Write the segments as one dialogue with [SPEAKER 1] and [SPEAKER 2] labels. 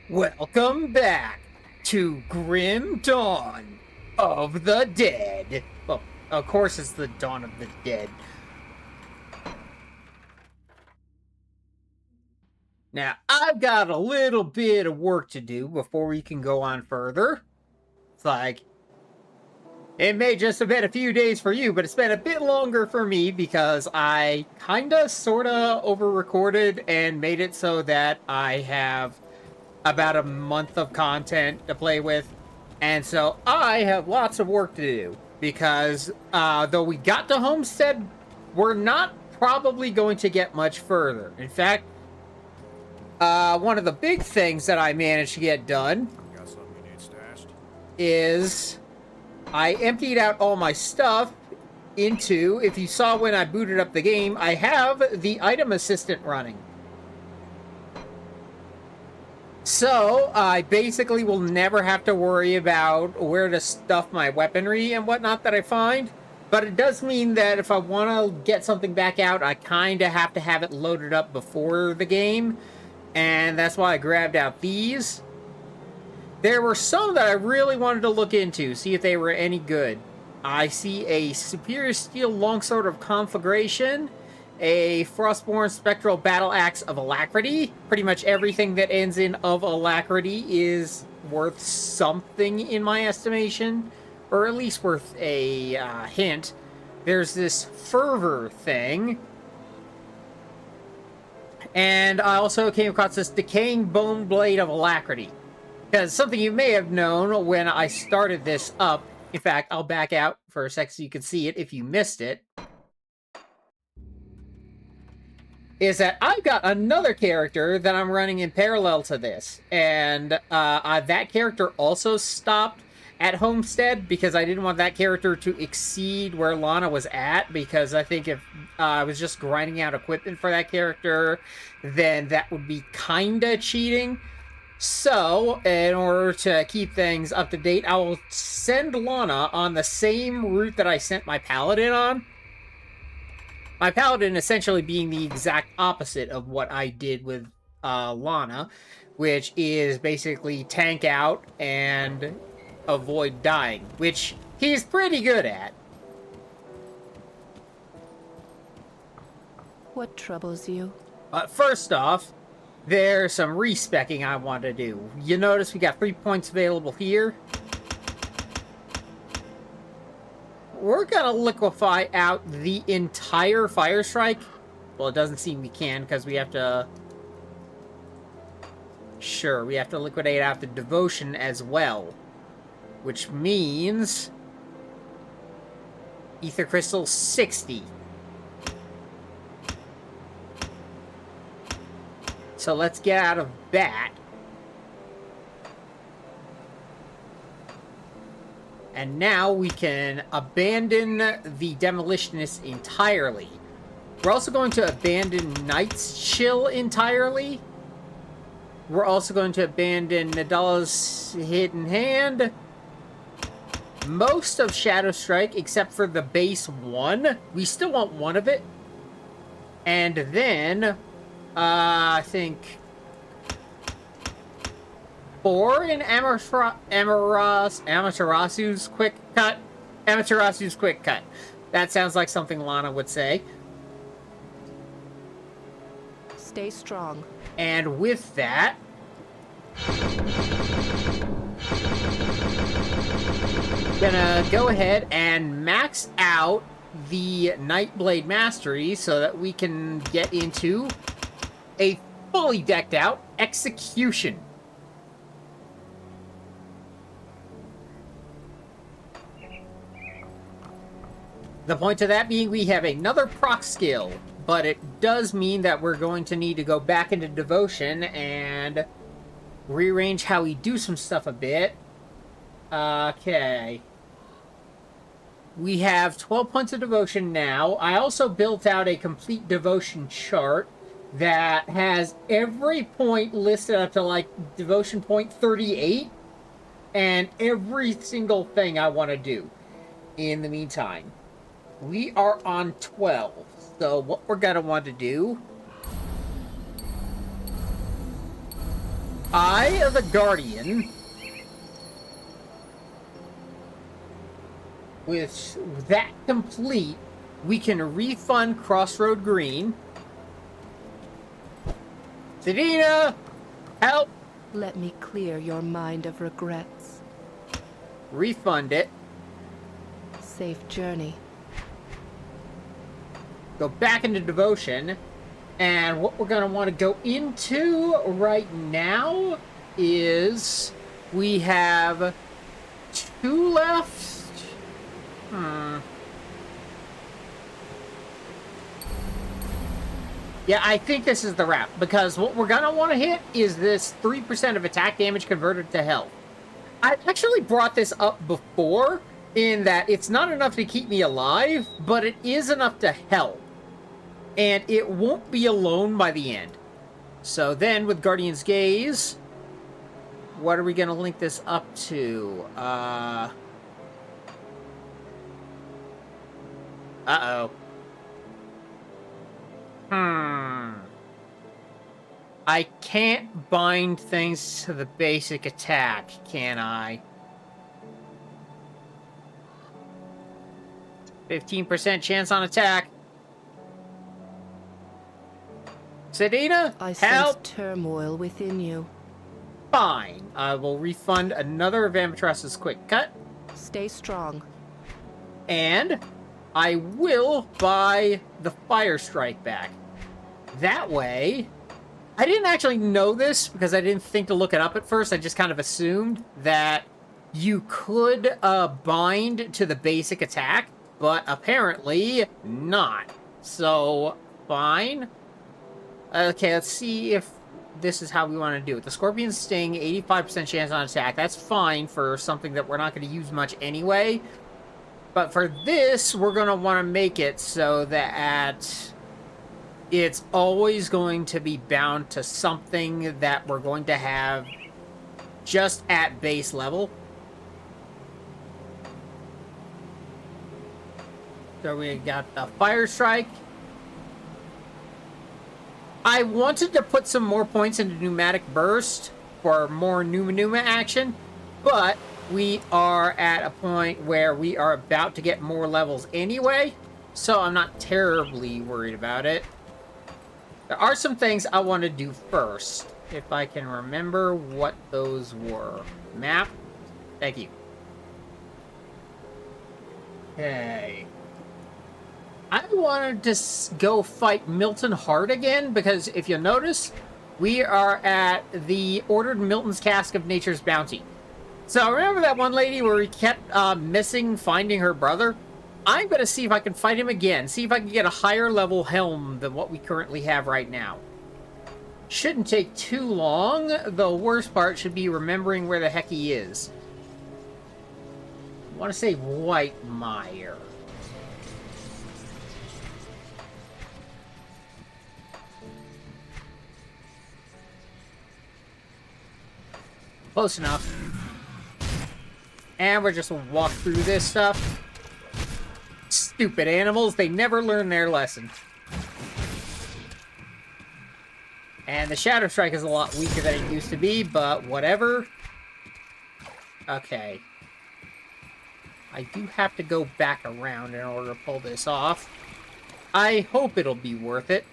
[SPEAKER 1] Welcome back to Grim Dawn of the Dead. Well, of course it's the Dawn of the Dead. Now, I've got a little bit of work to do before we can go on further. It's like, it may just have been a few days for you, but it's been a bit longer for me because I kinda, sorta over-recorded and made it so that I have about a month of content to play with. And so I have lots of work to do because though we got to Homestead, we're not probably going to get much further. In fact, one of the big things that I managed to get done
[SPEAKER 2] Got something you need stashed?
[SPEAKER 1] is I emptied out all my stuff into, if you saw when I booted up the game, I have the item assistant running. So, I basically will never have to worry about where to stuff my weaponry and whatnot that I find. But it does mean that if I want to get something back out, I kind of have to have it loaded up before the game. And that's why I grabbed out these. There were some that I really wanted to look into, see if they were any good. I see a Superior Steel Longsword of Conflagration, a Frostborn Spectral Battle Axe of Alacrity. Pretty much everything that ends in of Alacrity is worth something in my estimation, or at least worth a hint. There's this Fervor thing. And I also came across this Decaying Bone Blade of Alacrity. Because something you may have known when I started this up, in fact, I'll back out for a sec so you can see it if you missed it, is that I've got another character that I'm running in parallel to this. And that character also stopped at Homestead because I didn't want that character to exceed where Lana was at, because I think if I was just grinding out equipment for that character, then that would be kinda cheating. So, in order to keep things up to date, I will send Lana on the same route that I sent my Paladin on. My Paladin essentially being the exact opposite of what I did with Lana, which is basically tank out and avoid dying, which he's pretty good at.
[SPEAKER 3] What troubles you?
[SPEAKER 1] First off, there's some respecking I want to do. You notice we got 3 points available here. We're gonna liquefy out the entire Fire Strike. Well, it doesn't seem we can because we have to... Sure, we have to liquidate out the Devotion as well. Which means... Ether Crystal 60. So let's get out of that. And now we can abandon the Demolitionist entirely. We're also going to abandon Night's Chill entirely. We're also going to abandon Nadala's Hidden Hand. Most of Shadow Strike, except for the base one. We still want one of it. And then... I think 4 in Amaterasu's Quick Cut. Amaterasu's Quick Cut. That sounds like something Lana would say.
[SPEAKER 3] Stay strong.
[SPEAKER 1] And with that, gonna go ahead and max out the Nightblade Mastery so that we can get into a fully decked out Execution. The point of that being we have another proc skill, but it does mean that we're going to need to go back into Devotion and rearrange how we do some stuff a bit. Okay. We have 12 points of Devotion now. I also built out a complete Devotion chart that has every point listed up to like Devotion point 38 and every single thing I want to do. In the meantime, we are on 12. So what we're going to want to do Eye of the Guardian. With that complete, we can refund Crossroad Green. Sedina, help!
[SPEAKER 3] Let me clear your mind of regrets.
[SPEAKER 1] Refund it.
[SPEAKER 3] Safe journey.
[SPEAKER 1] Go back into devotion. And what we're going to want to go into right now is we have 2 left. Yeah, I think this is the route, because what we're going to want to hit is this 3% of attack damage converted to health. I actually brought this up before, in that it's not enough to keep me alive, but it is enough to help. And it won't be alone by the end. So then, with Guardian's Gaze, what are we going to link this up to? Uh-oh. I can't bind things to the basic attack, can I? 15% chance on attack. Sedina,
[SPEAKER 3] I
[SPEAKER 1] help!
[SPEAKER 3] sense turmoil within you.
[SPEAKER 1] Fine. I will refund another of Amatras's quick cut.
[SPEAKER 3] Stay strong.
[SPEAKER 1] And I will buy the Fire Strike back. That way, I didn't actually know this because I didn't think to look it up at first. I just kind of assumed that you could bind to the basic attack, but apparently not. So, fine. Okay, let's see if this is how we want to do it. The Scorpion Sting, 85% chance on attack. That's fine for something that we're not going to use much anyway. But for this, we're going to want to make it so that it's always going to be bound to something that we're going to have just at base level. So we got the Fire Strike. I wanted to put some more points into Pneumatic Burst for more Numa action, but we are at a point where we are about to get more levels anyway, so I'm not terribly worried about it. There are some things I want to do first, if I can remember what those were. Map. Thank you. Okay. I wanted to go fight Milton Hart again, because if you notice, we are at the Ordered Milton's Cask of Nature's Bounty. So remember that one lady where we kept missing finding her brother? I'm going to see if I can fight him again. See if I can get a higher level helm than what we currently have right now. Shouldn't take too long. The worst part should be remembering where the heck he is. I want to say Whitemire. Close enough. And we're just gonna walk through this stuff. Stupid animals, they never learn their lesson. And the Shadow Strike is a lot weaker than it used to be, but whatever. Okay. I do have to go back around in order to pull this off. I hope it'll be worth it.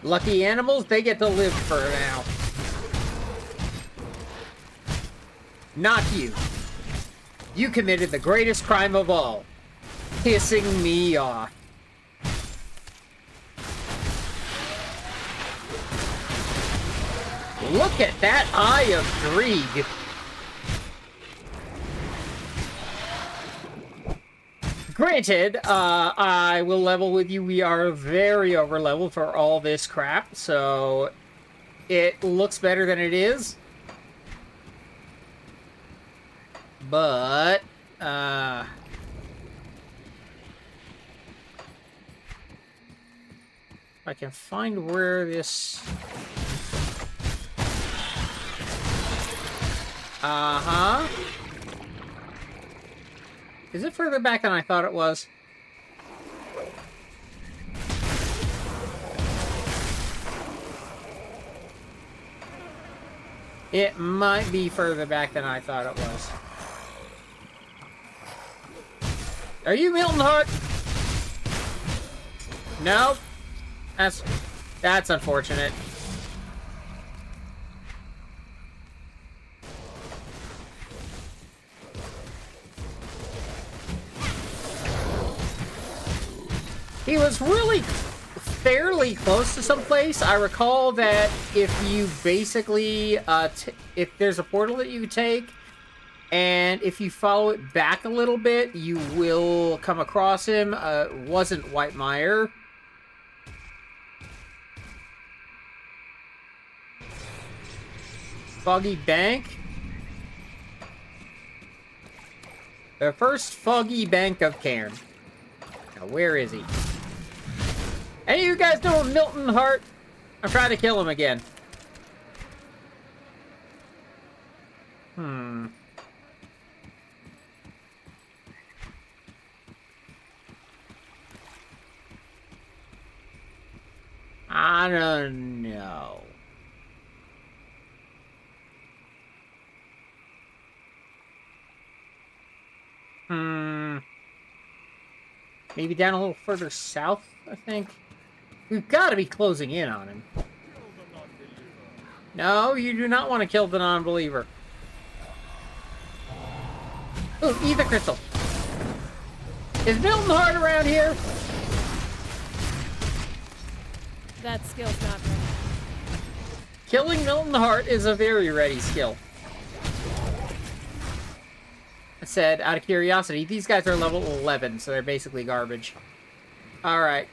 [SPEAKER 1] Lucky animals, they get to live for now. Not you. You committed the greatest crime of all. Pissing me off. Look at that Eye of Greed. Granted, I will level with you. We are very over leveled for all this crap, so it looks better than it is. But, if I can find where this... Uh-huh. Is it further back than I thought it was? It might be further back than I thought it was. Are you Milton Hart? No. That's unfortunate. He was really fairly close to someplace. I recall that if you basically, if there's a portal that you take, and if you follow it back a little bit, you will come across him. Wasn't Whitemire. Foggy Bank. The first Foggy Bank of Cairn. Now, where is he? Any of you guys know Milton Hart? I'm trying to kill him again. I don't know. Maybe down a little further south, I think. We've got to be closing in on him. No, you do not want to kill the non-believer. Ooh, ether crystal. Is Milton Hart around here?
[SPEAKER 2] That skill's not ready.
[SPEAKER 1] Killing Milton Hart is a very ready skill. I said, out of curiosity, these guys are level 11, so they're basically garbage. Alright.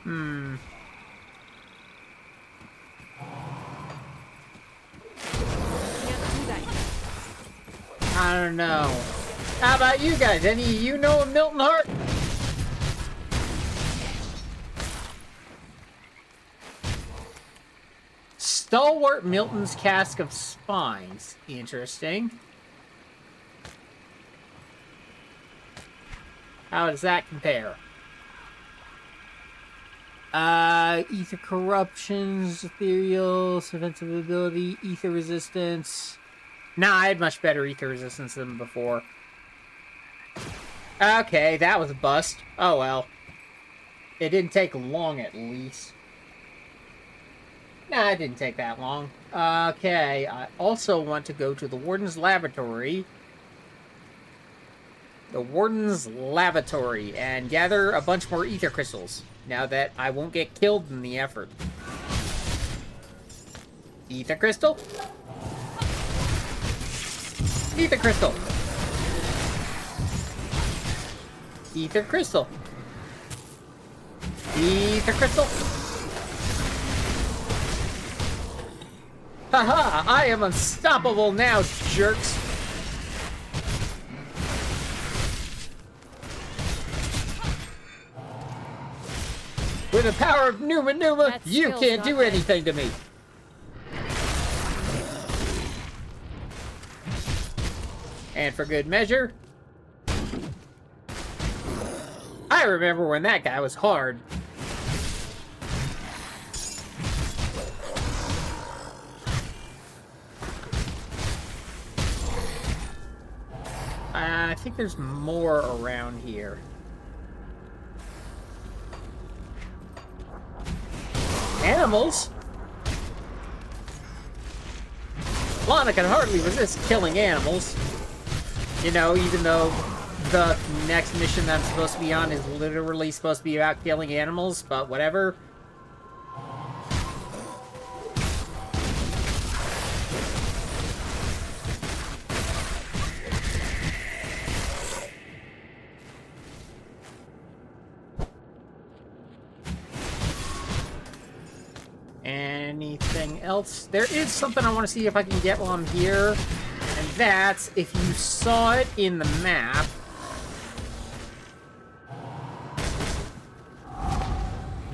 [SPEAKER 2] Can't do that yet.
[SPEAKER 1] I don't know. How about you guys? Any of you know of Milton Hart? Stalwart Milton's Cask of Spines. Interesting. How does that compare? Ether corruptions, ethereal, defensive ability, ether resistance. Nah, I had much better ether resistance than before. Okay, that was a bust. Oh well. It didn't take long at least. Nah, it didn't take that long. Okay, I also want to go to the Warden's Laboratory. The Warden's Lavatory and gather a bunch more ether crystals. Now that I won't get killed in the effort. Ether crystal? Ether crystal! Ether crystal! Ether crystal! Haha! I am unstoppable now, jerks! With the power of Numa,
[SPEAKER 2] That
[SPEAKER 1] you
[SPEAKER 2] skill's
[SPEAKER 1] can't
[SPEAKER 2] not
[SPEAKER 1] do
[SPEAKER 2] ready.
[SPEAKER 1] anything to me. And for good measure, I remember when that guy was hard. I think there's more around here. Animals? Lana can hardly resist killing animals. You know, even though the next mission that I'm supposed to be on is literally supposed to be about killing animals, but whatever. Anything else? There is something I want to see if I can get while I'm here. And that's if you saw it in the map.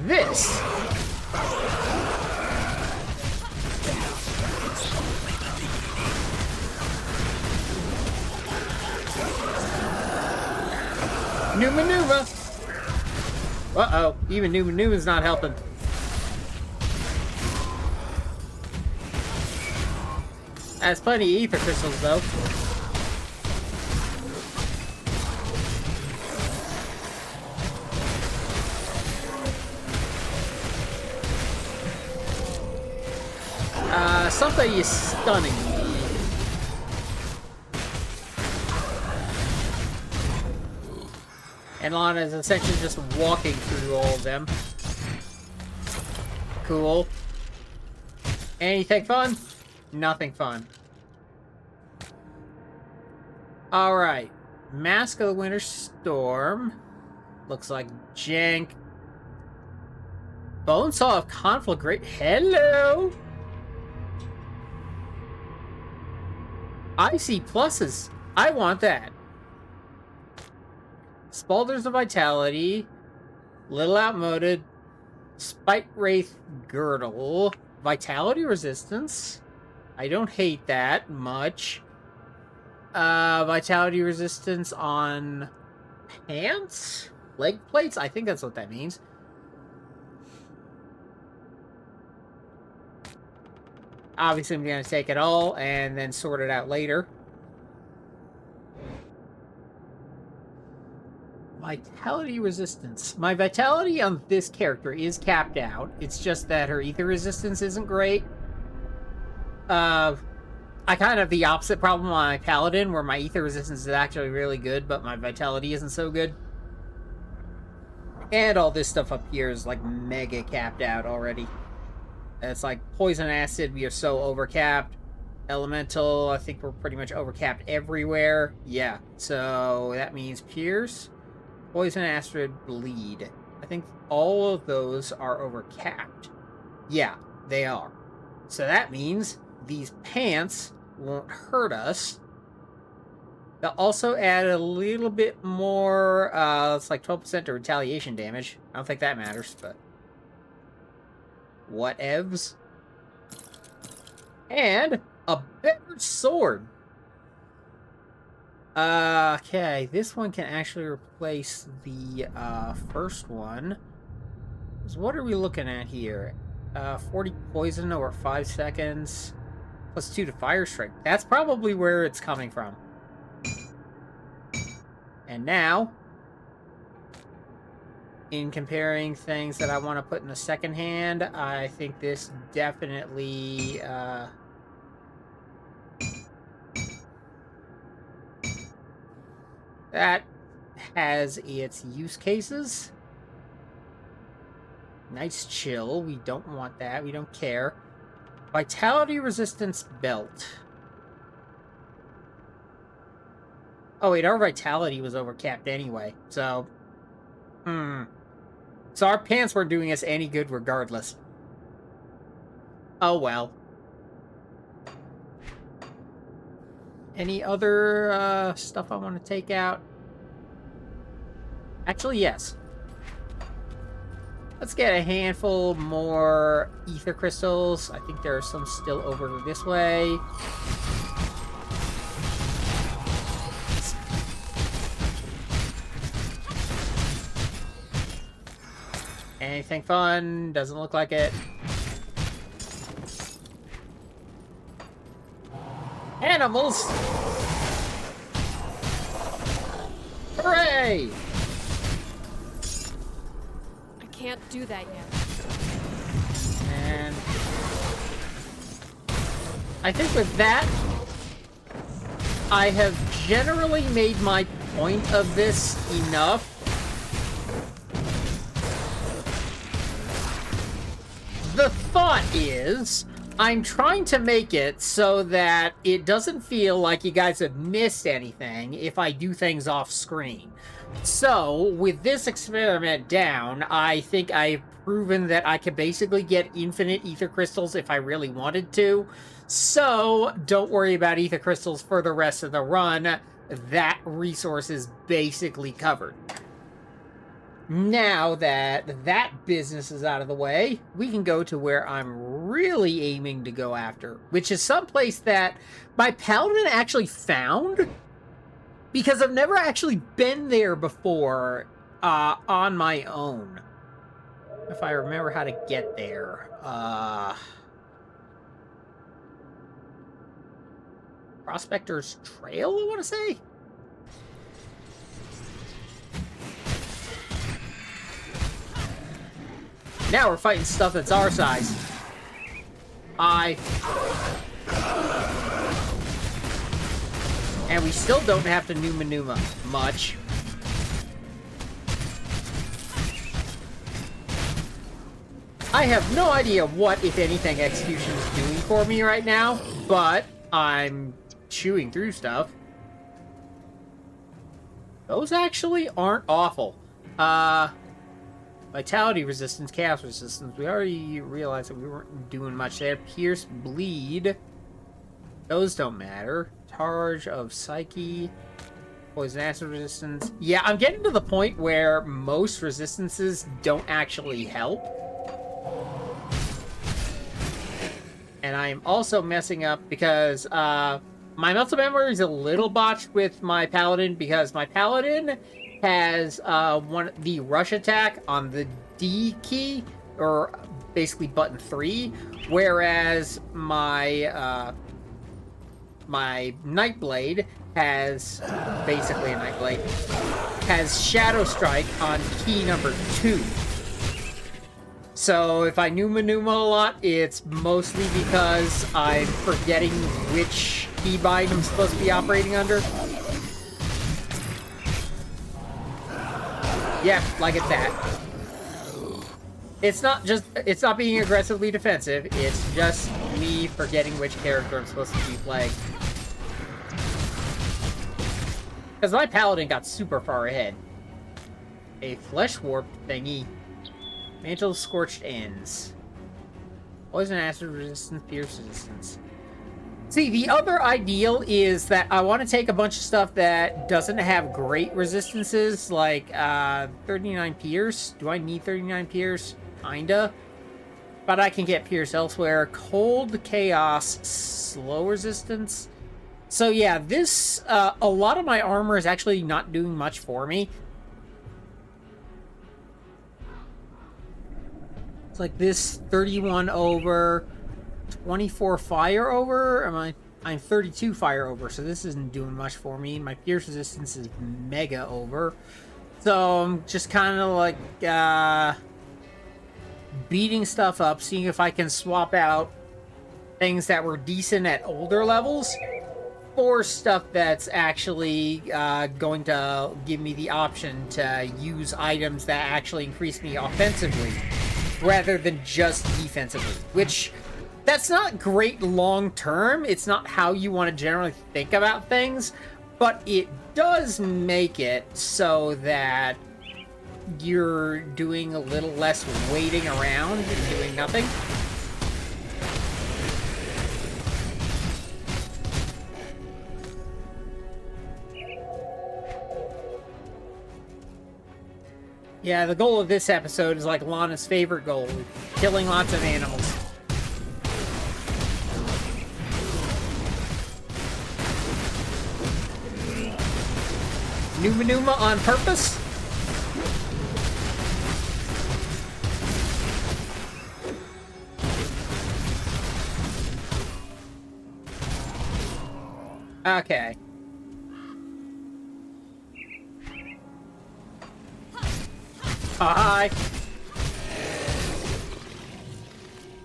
[SPEAKER 1] This. Numa. Uh-oh. Even Newman's not helping. That's plenty of ether crystals, though. Something is stunning me. And Lana is essentially just walking through all of them. Cool. Anything fun? Nothing fun. Alright. Mask of the Winter Storm. Looks like jank. Bonesaw of Conflagrate. Hello! I see pluses. I want that. Spaulders of Vitality. Little outmoded. Spite Wraith Girdle. Vitality Resistance. I don't hate that much. Vitality Resistance on pants? Leg plates? I think that's what that means. Obviously, I'm going to take it all and then sort it out later. Vitality resistance. My vitality on this character is capped out. It's just that her ether resistance isn't great. I kind of have the opposite problem on my paladin, where my ether resistance is actually really good, but my vitality isn't so good. And all this stuff up here is like mega capped out already. It's like poison acid, we are so overcapped. Elemental, I think we're pretty much overcapped everywhere. Yeah, so that means pierce. Poison, acid, bleed. I think all of those are overcapped. Yeah, they are. So that means these pants won't hurt us. They'll also add a little bit more, it's like 12% to retaliation damage. I don't think that matters, but... whatevs. And a better sword. Okay, this one can actually replace the first one. So what are we looking at here? 40 poison over 5 seconds. Plus 2 to fire strike. That's probably where it's coming from. And now, in comparing things that I want to put in the second hand, I think this definitely... that has its use cases. Nice chill. We don't want that. We don't care. Vitality resistance belt. Oh wait, our vitality was overcapped anyway. So, So our pants weren't doing us any good regardless. Oh well. Any other stuff I want to take out? Actually, yes. Let's get a handful more ether crystals. I think there are some still over this way. Anything fun? Doesn't look like it. Animals! Hooray!
[SPEAKER 2] I can't do that yet.
[SPEAKER 1] And I think with that, I have generally made my point of this enough. The thought is, I'm trying to make it so that it doesn't feel like you guys have missed anything if I do things off screen. So, with this experiment down, I think I've proven that I can basically get infinite ether crystals if I really wanted to. So, don't worry about ether crystals for the rest of the run. That resource is basically covered. Now that that business is out of the way, we can go to where I'm really aiming to go after, which is someplace that my paladin actually found, because I've never actually been there before on my own. If I remember how to get there. Prospector's Trail, I want to say? Now we're fighting stuff that's our size. And we still don't have to Numa much. I have no idea what, if anything, Execution is doing for me right now, but I'm chewing through stuff. Those actually aren't awful. Vitality resistance, chaos resistance. We already realized that we weren't doing much there. Pierce, bleed. Those don't matter. Charge of psyche. Poison acid resistance. Yeah, I'm getting to the point where most resistances don't actually help. And I am also messing up because my muscle memory is a little botched with my paladin because my paladin has the rush attack on the D key, or basically button 3, whereas my my Nightblade has basically a Nightblade has Shadow Strike on key number 2. So if I Numa a lot, it's mostly because I'm forgetting which keybind I'm supposed to be operating under. Yeah, like it's that. It's not being aggressively defensive, it's just me forgetting which character I'm supposed to be playing. Because my paladin got super far ahead. A flesh warp thingy. Mantle of Scorched Ends. Poison acid resistance, pierce resistance. See, the other ideal is that I want to take a bunch of stuff that doesn't have great resistances, like 39 pierce. Do I need 39 pierce? Kinda. But I can get pierce elsewhere. Cold chaos, slow resistance. So yeah, this, a lot of my armor is actually not doing much for me. It's like this 31 over, 24 fire over. I'm 32 fire over, so this isn't doing much for me. My pierce resistance is mega over. So I'm just kind of like beating stuff up, seeing if I can swap out things that were decent at older levels for stuff that's actually going to give me the option to use items that actually increase me offensively rather than just defensively, which that's not great long term. It's not how you want to generally think about things, but it does make it so that you're doing a little less waiting around and doing nothing. Yeah, the goal of this episode is like Lana's favorite goal, killing lots of animals. Numa on purpose? Okay. Hi.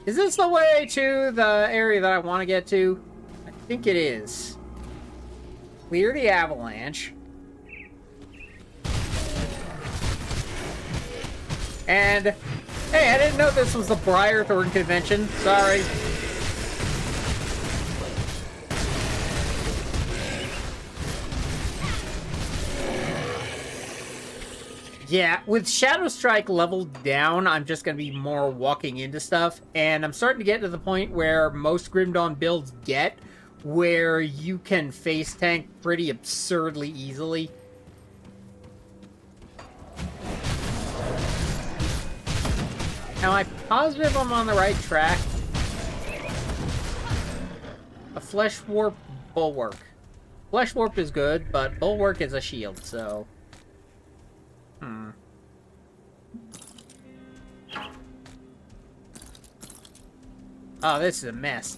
[SPEAKER 1] Is this the way to the area that I want to get to? I think it is. Clear the avalanche. And, hey, I didn't know this was the Briarthorn convention. Sorry. Yeah, with Shadow Strike leveled down, I'm just going to be more walking into stuff. And I'm starting to get to the point where most Grim Dawn builds get, where you can face tank pretty absurdly easily. Am I positive I'm on the right track? A Flesh Warp Bulwark. Flesh Warp is good, but Bulwark is a shield, so... Oh, this is a mess.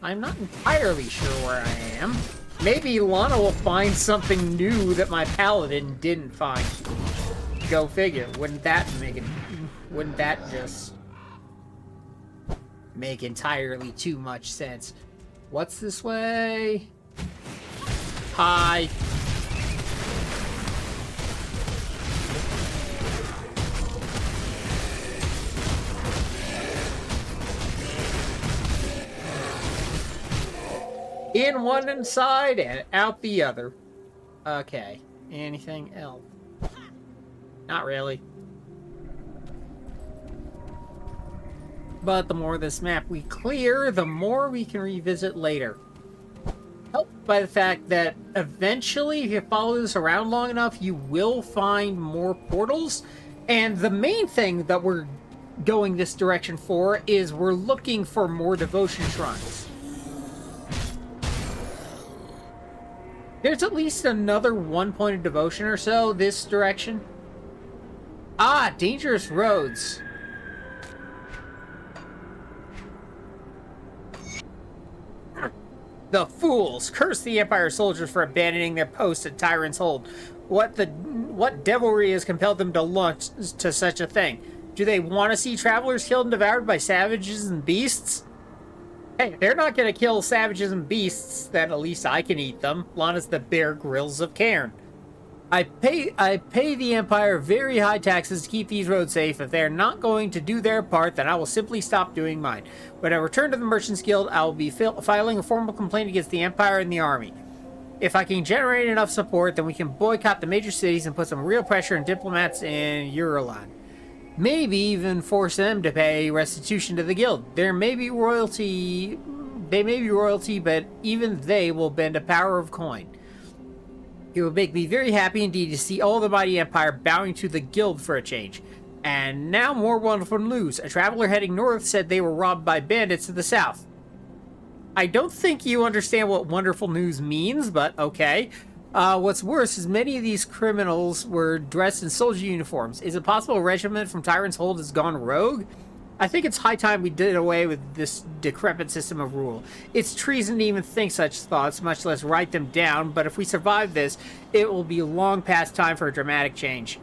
[SPEAKER 1] I'm not entirely sure where I am. Maybe Lana will find something new that my paladin didn't find. Go figure. Wouldn't that just make entirely too much sense? What's this way? Hi. In one side and out the other. Okay. Anything else? Not really. But the more this map we clear, the more we can revisit later. Helped by the fact that eventually, if you follow this around long enough, you will find more portals. And the main thing that we're going this direction for is we're looking for more devotion shrines. There's at least another 1 point of devotion or so this direction. Ah, dangerous roads. The fools! Curse the Empire soldiers for abandoning their posts at Tyrant's Hold. What devilry has compelled them to launch to such a thing? Do they want to see travelers killed and devoured by savages and beasts? Hey, they're not going to kill savages and beasts, then at least I can eat them. Lana's the Bear Grylls of Cairn. I pay the Empire very high taxes to keep these roads safe. If they're not going to do their part, then I will simply stop doing mine. When I return to the Merchants Guild, I will be filing a formal complaint against the Empire and the Army. If I can generate enough support, then we can boycott the major cities and put some real pressure on diplomats in Euroland. Maybe even force them to pay restitution to the guild. They may be royalty, but even they will bend a power of coin. It would make me very happy indeed to see all the mighty empire bowing to the guild for a change. And now more wonderful news. A traveler heading north said they were robbed by bandits to the south. I don't think you understand what wonderful news means, but okay. What's worse is many of these criminals were dressed in soldier uniforms. Is it possible a regiment from Tyrant's Hold has gone rogue? I think it's high time we did away with this decrepit system of rule. It's treason to even think such thoughts, much less write them down, but if we survive this, it will be long past time for a dramatic change.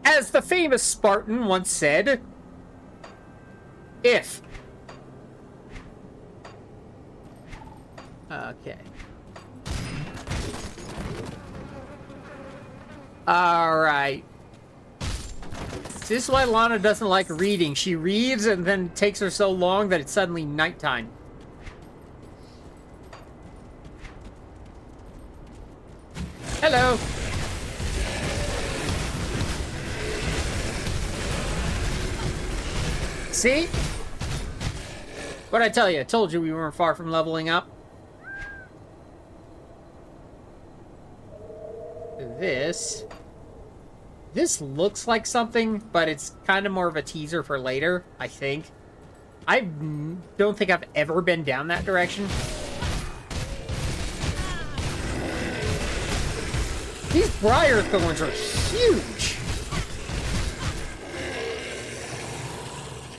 [SPEAKER 1] As the famous Spartan once said, if. Okay. Alright. This is why Lana doesn't like reading. She reads and then it takes her so long that it's suddenly nighttime. Hello. See? What'd I tell you? I told you we weren't far from leveling up. This looks like something, but it's kind of more of a teaser for later, I think. I don't think I've ever been down that direction. These briar thorns are huge.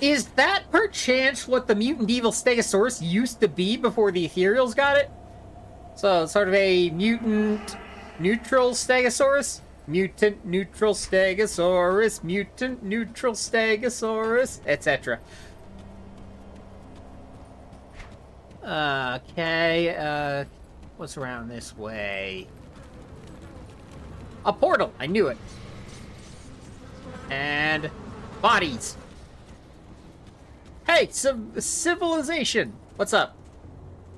[SPEAKER 1] Is that perchance what the mutant evil stegosaurus used to be before the ethereals got it? So, sort of a mutant neutral stegosaurus? Mutant neutral stegosaurus, mutant neutral stegosaurus, etc. Okay, what's around this way? A portal! I knew it. And bodies. Hey, civilization! What's up?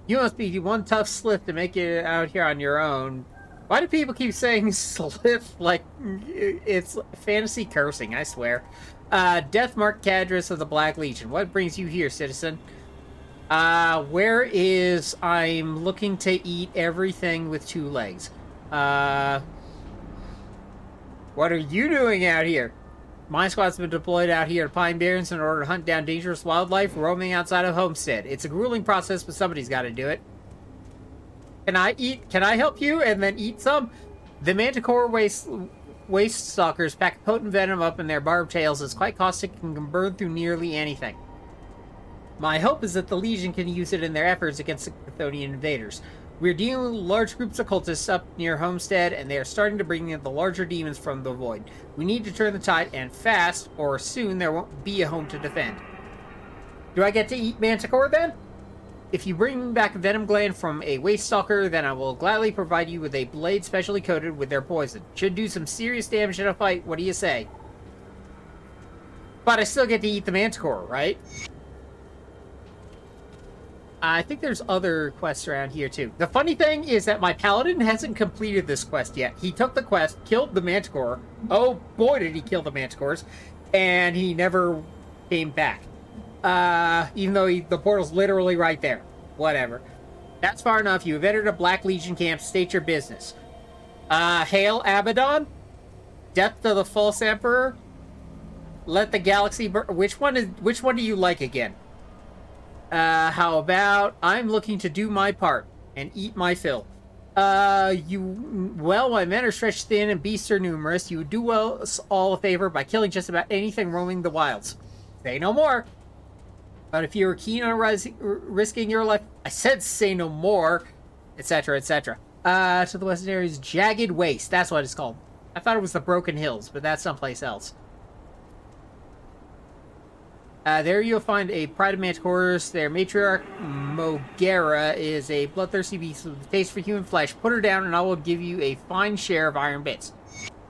[SPEAKER 1] You must be one tough slip to make it out here on your own. Why do people keep saying slip like it's fantasy cursing, I swear. Death Mark Cadris of the Black Legion. What brings you here, citizen? Where is... I'm looking to eat everything with two legs. What are you doing out here? My squad's been deployed out here to Pine Barrens in order to hunt down dangerous wildlife roaming outside of Homestead. It's a grueling process, but somebody's got to do it. Can I eat? Can I help you and then eat some? The manticore waste stalkers pack potent venom up in their barbed tails. It's quite caustic and can burn through nearly anything. My hope is that the Legion can use it in their efforts against the Chthonian invaders. We're dealing with large groups of cultists up near Homestead, and they are starting to bring in the larger demons from the void. We need to turn the tide, and fast, or soon there won't be a home to defend. Do I get to eat Manticore, then? If you bring back a venom gland from a waste stalker, then I will gladly provide you with a blade specially coated with their poison. Should do some serious damage in a fight, what do you say? But I still get to eat the Manticore, right? I think there's other quests around here, too. The funny thing is that my paladin hasn't completed this quest yet. He took the quest, killed the Manticore. Oh, boy, did he kill the Manticores. And he never came back. Even though the portal's literally right there. Whatever. That's far enough. You have entered a Black Legion camp. State your business. Hail Abaddon? Death to the false emperor? Let the galaxy burn. Which one do you like again? How about I'm looking to do my part and eat my fill. Well, my men are stretched thin and beasts are numerous. You would do us all a favor by killing just about anything roaming the wilds. Say no more. But if you were keen on risking your life, I said say no more, etc., etc. To the western area is Jagged Waste. That's what it's called. I thought it was the Broken Hills, but that's someplace else. There you'll find a pride of manticores. Their matriarch, Mogera, is a bloodthirsty beast with a taste for human flesh. Put her down and I will give you a fine share of iron bits.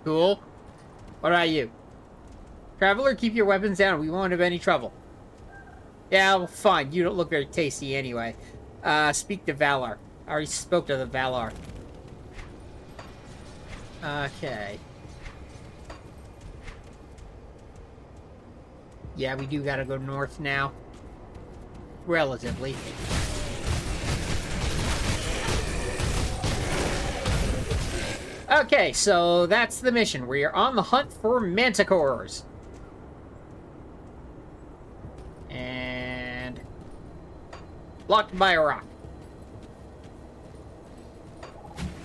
[SPEAKER 1] Cool. What about you? Traveler, keep your weapons down. We won't have any trouble. Yeah, well, fine. You don't look very tasty anyway. Speak to Valar. I already spoke to the Valar. Okay. Yeah, we do gotta go north now. Relatively. Okay, so that's the mission. We are on the hunt for manticores. And... blocked by a rock.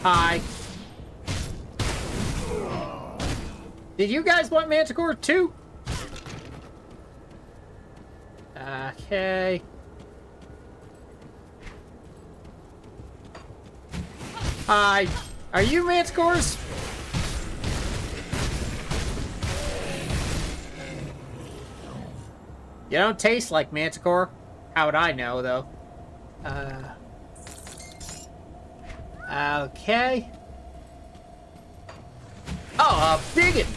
[SPEAKER 1] Hi. Did you guys want manticore too? Okay. Hi. Are you manticores? You don't taste like manticore. How would I know, though? Okay. Oh, a bigot!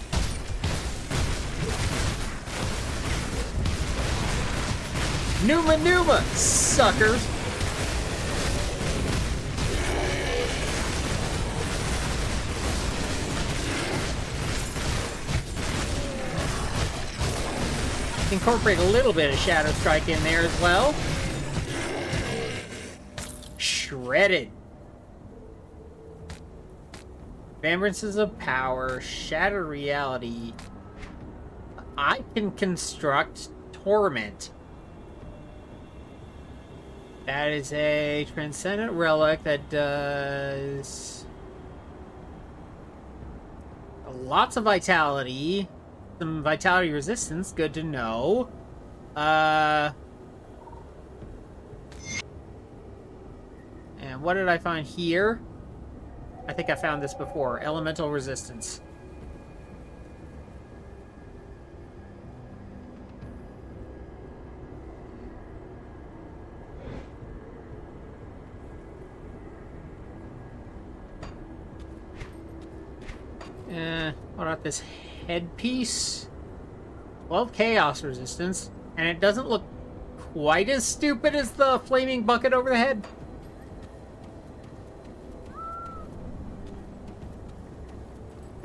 [SPEAKER 1] Numa, suckers! Incorporate a little bit of Shadow Strike in there as well. Shredded. Remembrances of Power, Shattered Reality. I can construct Torment. That is a Transcendent Relic that does lots of Vitality. Some Vitality Resistance, good to know. And what did I find here? I think I found this before. Elemental Resistance. What about this headpiece? 12 Chaos Resistance. And it doesn't look quite as stupid as the flaming bucket over the head.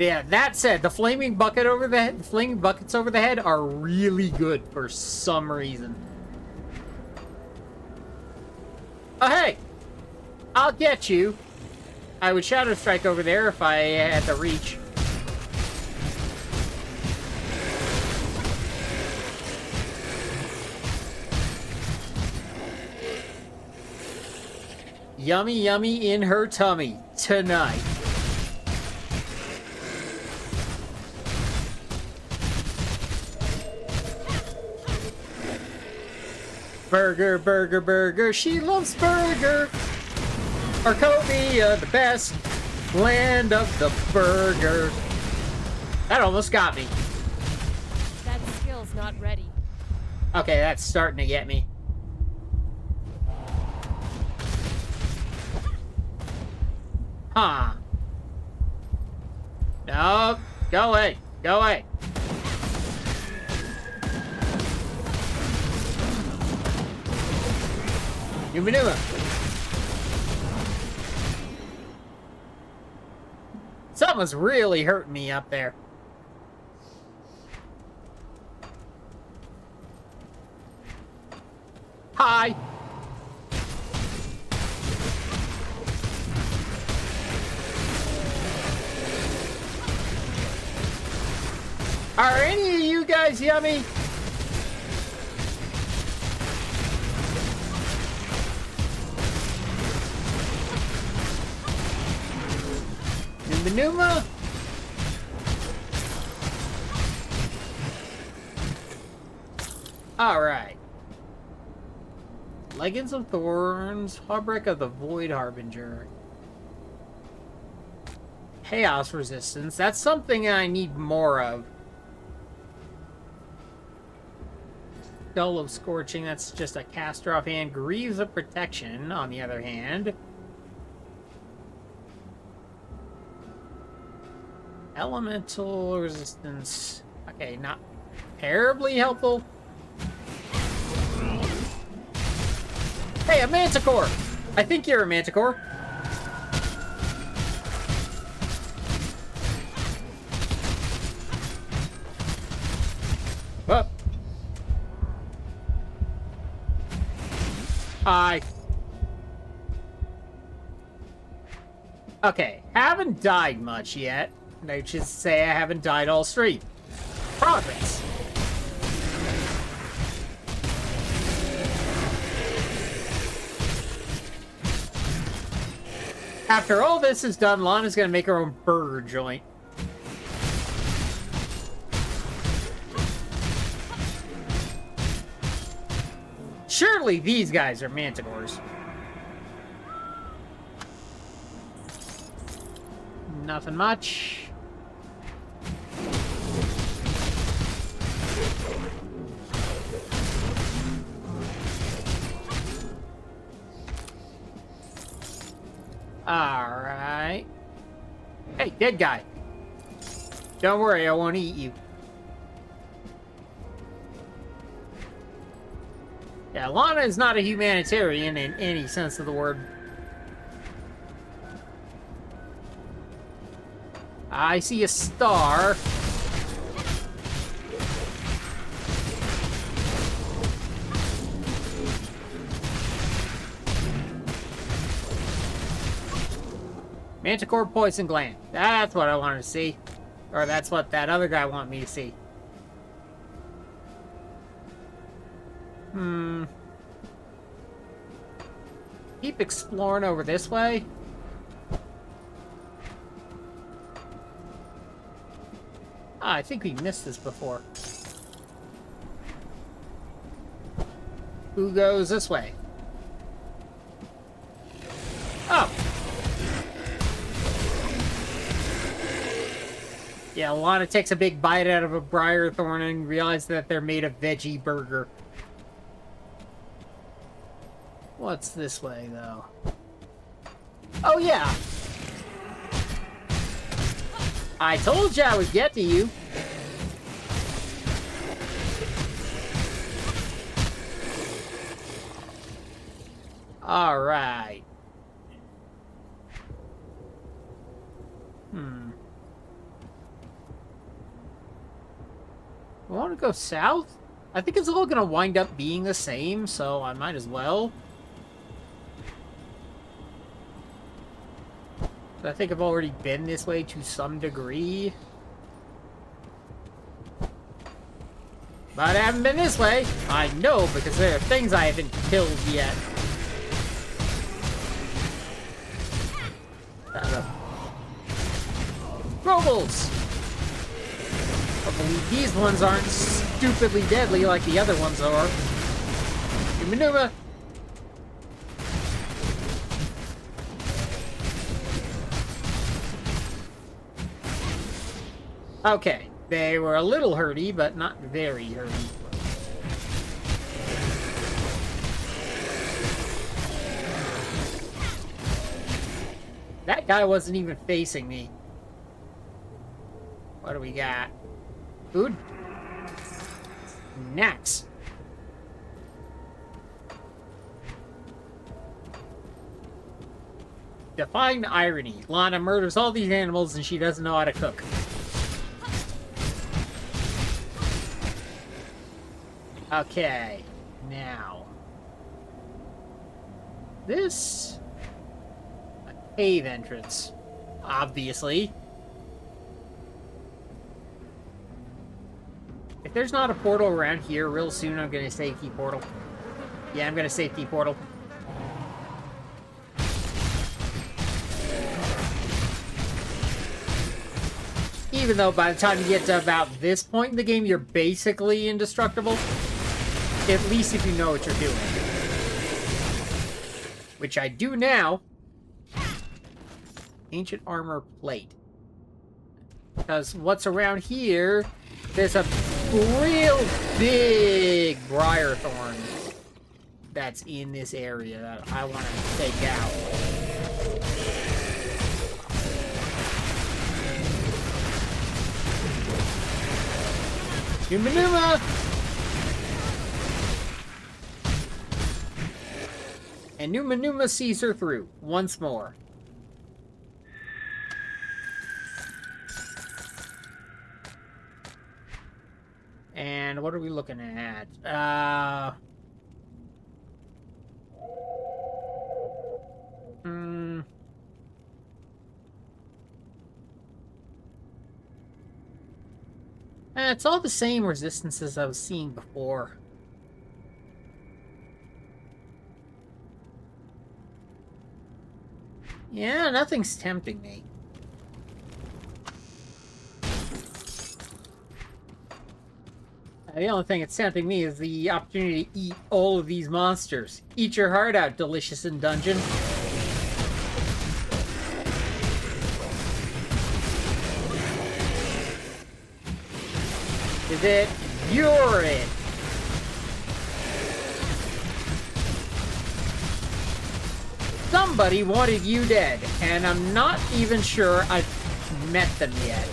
[SPEAKER 1] Yeah, that said, the flaming bucket over the head, the flaming buckets over the head are really good for some reason. Oh, hey! I'll get you. I would Shadow Strike over there if I had the reach. Yummy, yummy in her tummy tonight. Burger, burger, burger, she loves burger. Arcovia, the best land of the burger. That almost got me.
[SPEAKER 2] That skill's not ready.
[SPEAKER 1] Okay, that's starting to get me. Huh. No, go away. Go away. New maneuver. Something's really hurting me up there. Hi. Are any of you guys yummy? Numa? Alright. Leggings of Thorns, Heartbreak of the Void Harbinger. Chaos Resistance. That's something I need more of. Dull of Scorching, that's just a caster offhand. Greaves of Protection, on the other hand. Elemental Resistance. Okay, not terribly helpful. Hey, a Manticore! I think you're a Manticore. Whoa. Hi. Okay, haven't died much yet. I should say I haven't died all straight. Progress. After all this is done, Lana's gonna make her own burger joint. Surely these guys are manticores. Nothing much. Alright. Hey, dead guy. Don't worry, I won't eat you. Yeah, Lana is not a humanitarian in any sense of the word. I see a star. Manticore poison gland. That's what I wanted to see. Or that's what that other guy wanted me to see. Keep exploring over this way. Ah, I think we missed this before. Who goes this way? Oh! Yeah, Lana takes a big bite out of a briar thorn and realizes that they're made of veggie burger. What's this way, though? Oh, yeah! I told you I would get to you! Alright. I want to go south? I think it's all going to wind up being the same, so I might as well. I think I've already been this way to some degree. But I haven't been this way. I know, because there are things I haven't killed yet. Robles! Hopefully these ones aren't stupidly deadly like the other ones are. New Manuma. Okay, they were a little hurty, but not very hurty. That guy wasn't even facing me. What do we got? Food? Snacks. Define irony. Lana murders all these animals and she doesn't know how to cook. Okay, now. This... a cave entrance, obviously. If there's not a portal around here, real soon I'm gonna safety portal. Yeah, I'm gonna safety portal. Even though by the time you get to about this point in the game, you're basically indestructible. At least if you know what you're doing. Which I do now. Ancient armor plate. Because what's around here, there's a real big briar thorn that's in this area that I want to take out. Numa Numa! And Numa Numa sees her through once more. And what are we looking at? It's all the same resistances I was seeing before. Yeah, nothing's tempting me. The only thing that's tempting me is the opportunity to eat all of these monsters. Eat your heart out, delicious in dungeon. Is it? You're it! Somebody wanted you dead, and I'm not even sure I've met them yet.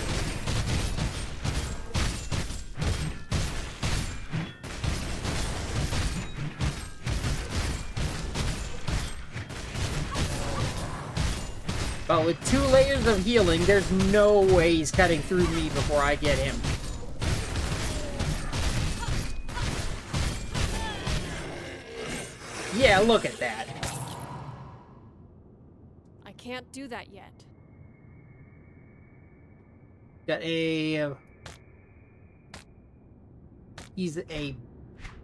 [SPEAKER 1] But with 2 layers of healing, there's no way he's cutting through me before I get him. Yeah, look at that.
[SPEAKER 2] I can't do that yet.
[SPEAKER 1] Got a... he's a...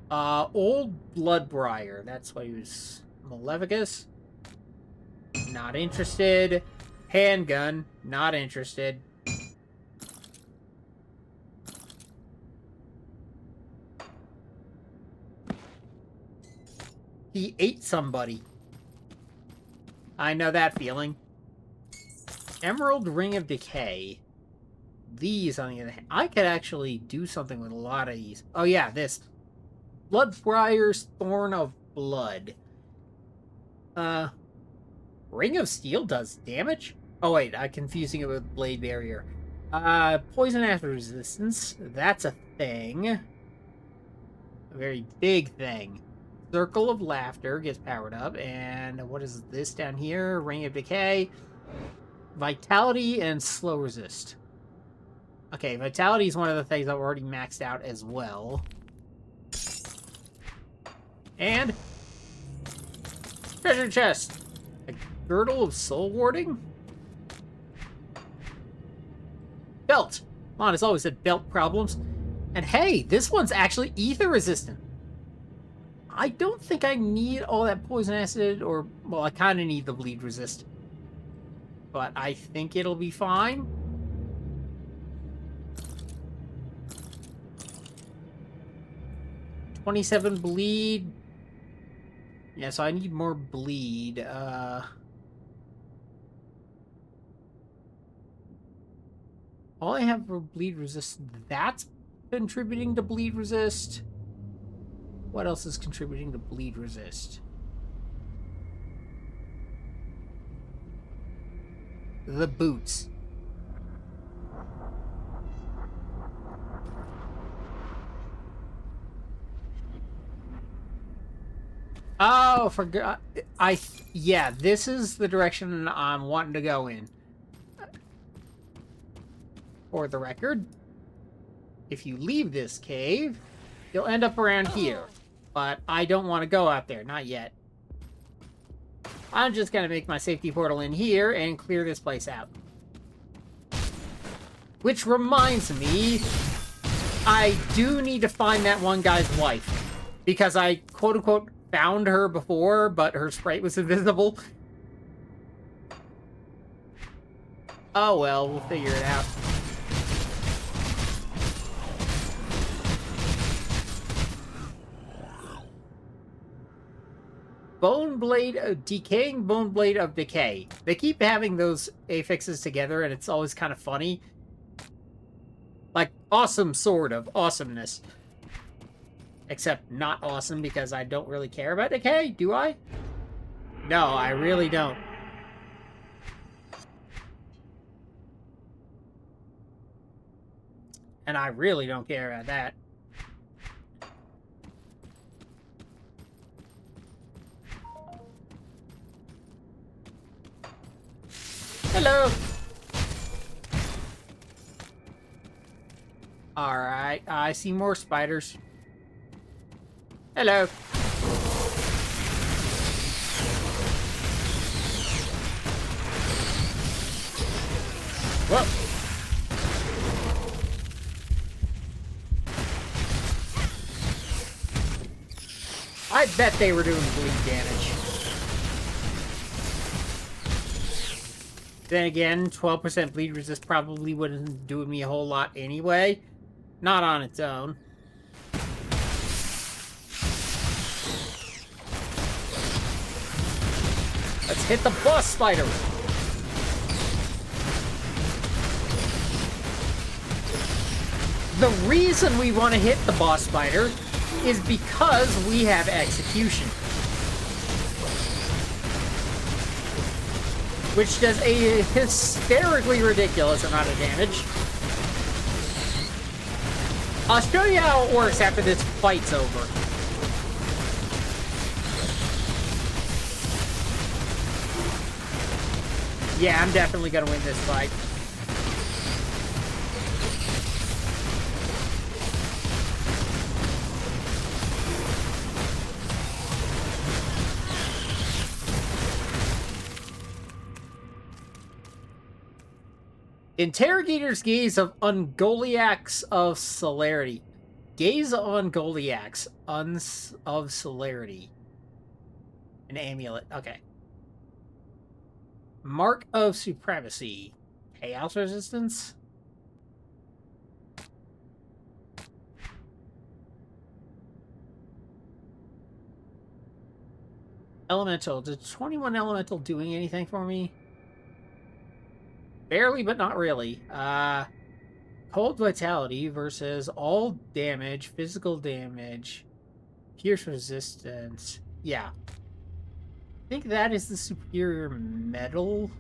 [SPEAKER 1] old Bloodbriar. That's why he was... Maleficus? Not interested. Handgun. Not interested. He ate somebody. I know that feeling. Emerald Ring of Decay. These, on the other hand, I could actually do something with a lot of these. Oh yeah, this. Bloodbriar's Thorn of Blood. Ring of Steel does damage? Oh wait, I'm confusing it with Blade Barrier. Poison Acid Resistance. That's a thing. A very big thing. Circle of Laughter gets powered up. And what is this down here? Ring of Decay. Vitality and Slow Resist. Okay, Vitality is one of the things I've already maxed out as well. And... treasure chest! A Girdle of Soul Warding? Belt! Lana's always had belt problems. And hey, this one's actually ether resistant. I don't think I need all that poison acid, or... well, I kind of need the bleed resist. But I think it'll be fine. $27 bleed. Yeah, so I need more bleed. All I have for bleed resist, that's contributing to bleed resist. What else is contributing to bleed resist? The boots. Oh, forgot. Yeah, this is the direction I'm wanting to go in. For the record, if you leave this cave, you'll end up around here. But I don't want to go out there, not yet. I'm just gonna make my safety portal in here and clear this place out. Which reminds me, I do need to find that one guy's wife. Because I, quote-unquote, found her before, but her sprite was invisible. Oh well, we'll figure it out. Bone Blade of Decaying Bone Blade of Decay. They keep having those affixes together, and it's always kind of funny. Like, awesome sword of awesomeness. Except not awesome, because I don't really care about decay, do I? No, I really don't. And I really don't care about that. Hello! Alright, I see more spiders. Hello! Whoa! I bet they were doing bleed damage. Then again, 12% bleed resist probably wouldn't do me a whole lot anyway. Not on its own. Let's hit the boss spider! The reason we want to hit the boss spider is because we have execution. Which does a hysterically ridiculous amount of damage. I'll show you how it works after this fight's over. Yeah, I'm definitely gonna win this fight. Interrogator's Gaze of Ungoliacs of Celerity. Gaze of Ungoliacs of Celerity. An amulet. Okay. Mark of Supremacy. Chaos Resistance? Elemental. Did 21 Elemental doing anything for me? Barely, but not really. Cold Vitality versus all damage, physical damage, pierce resistance. Yeah. I think that is the superior metal.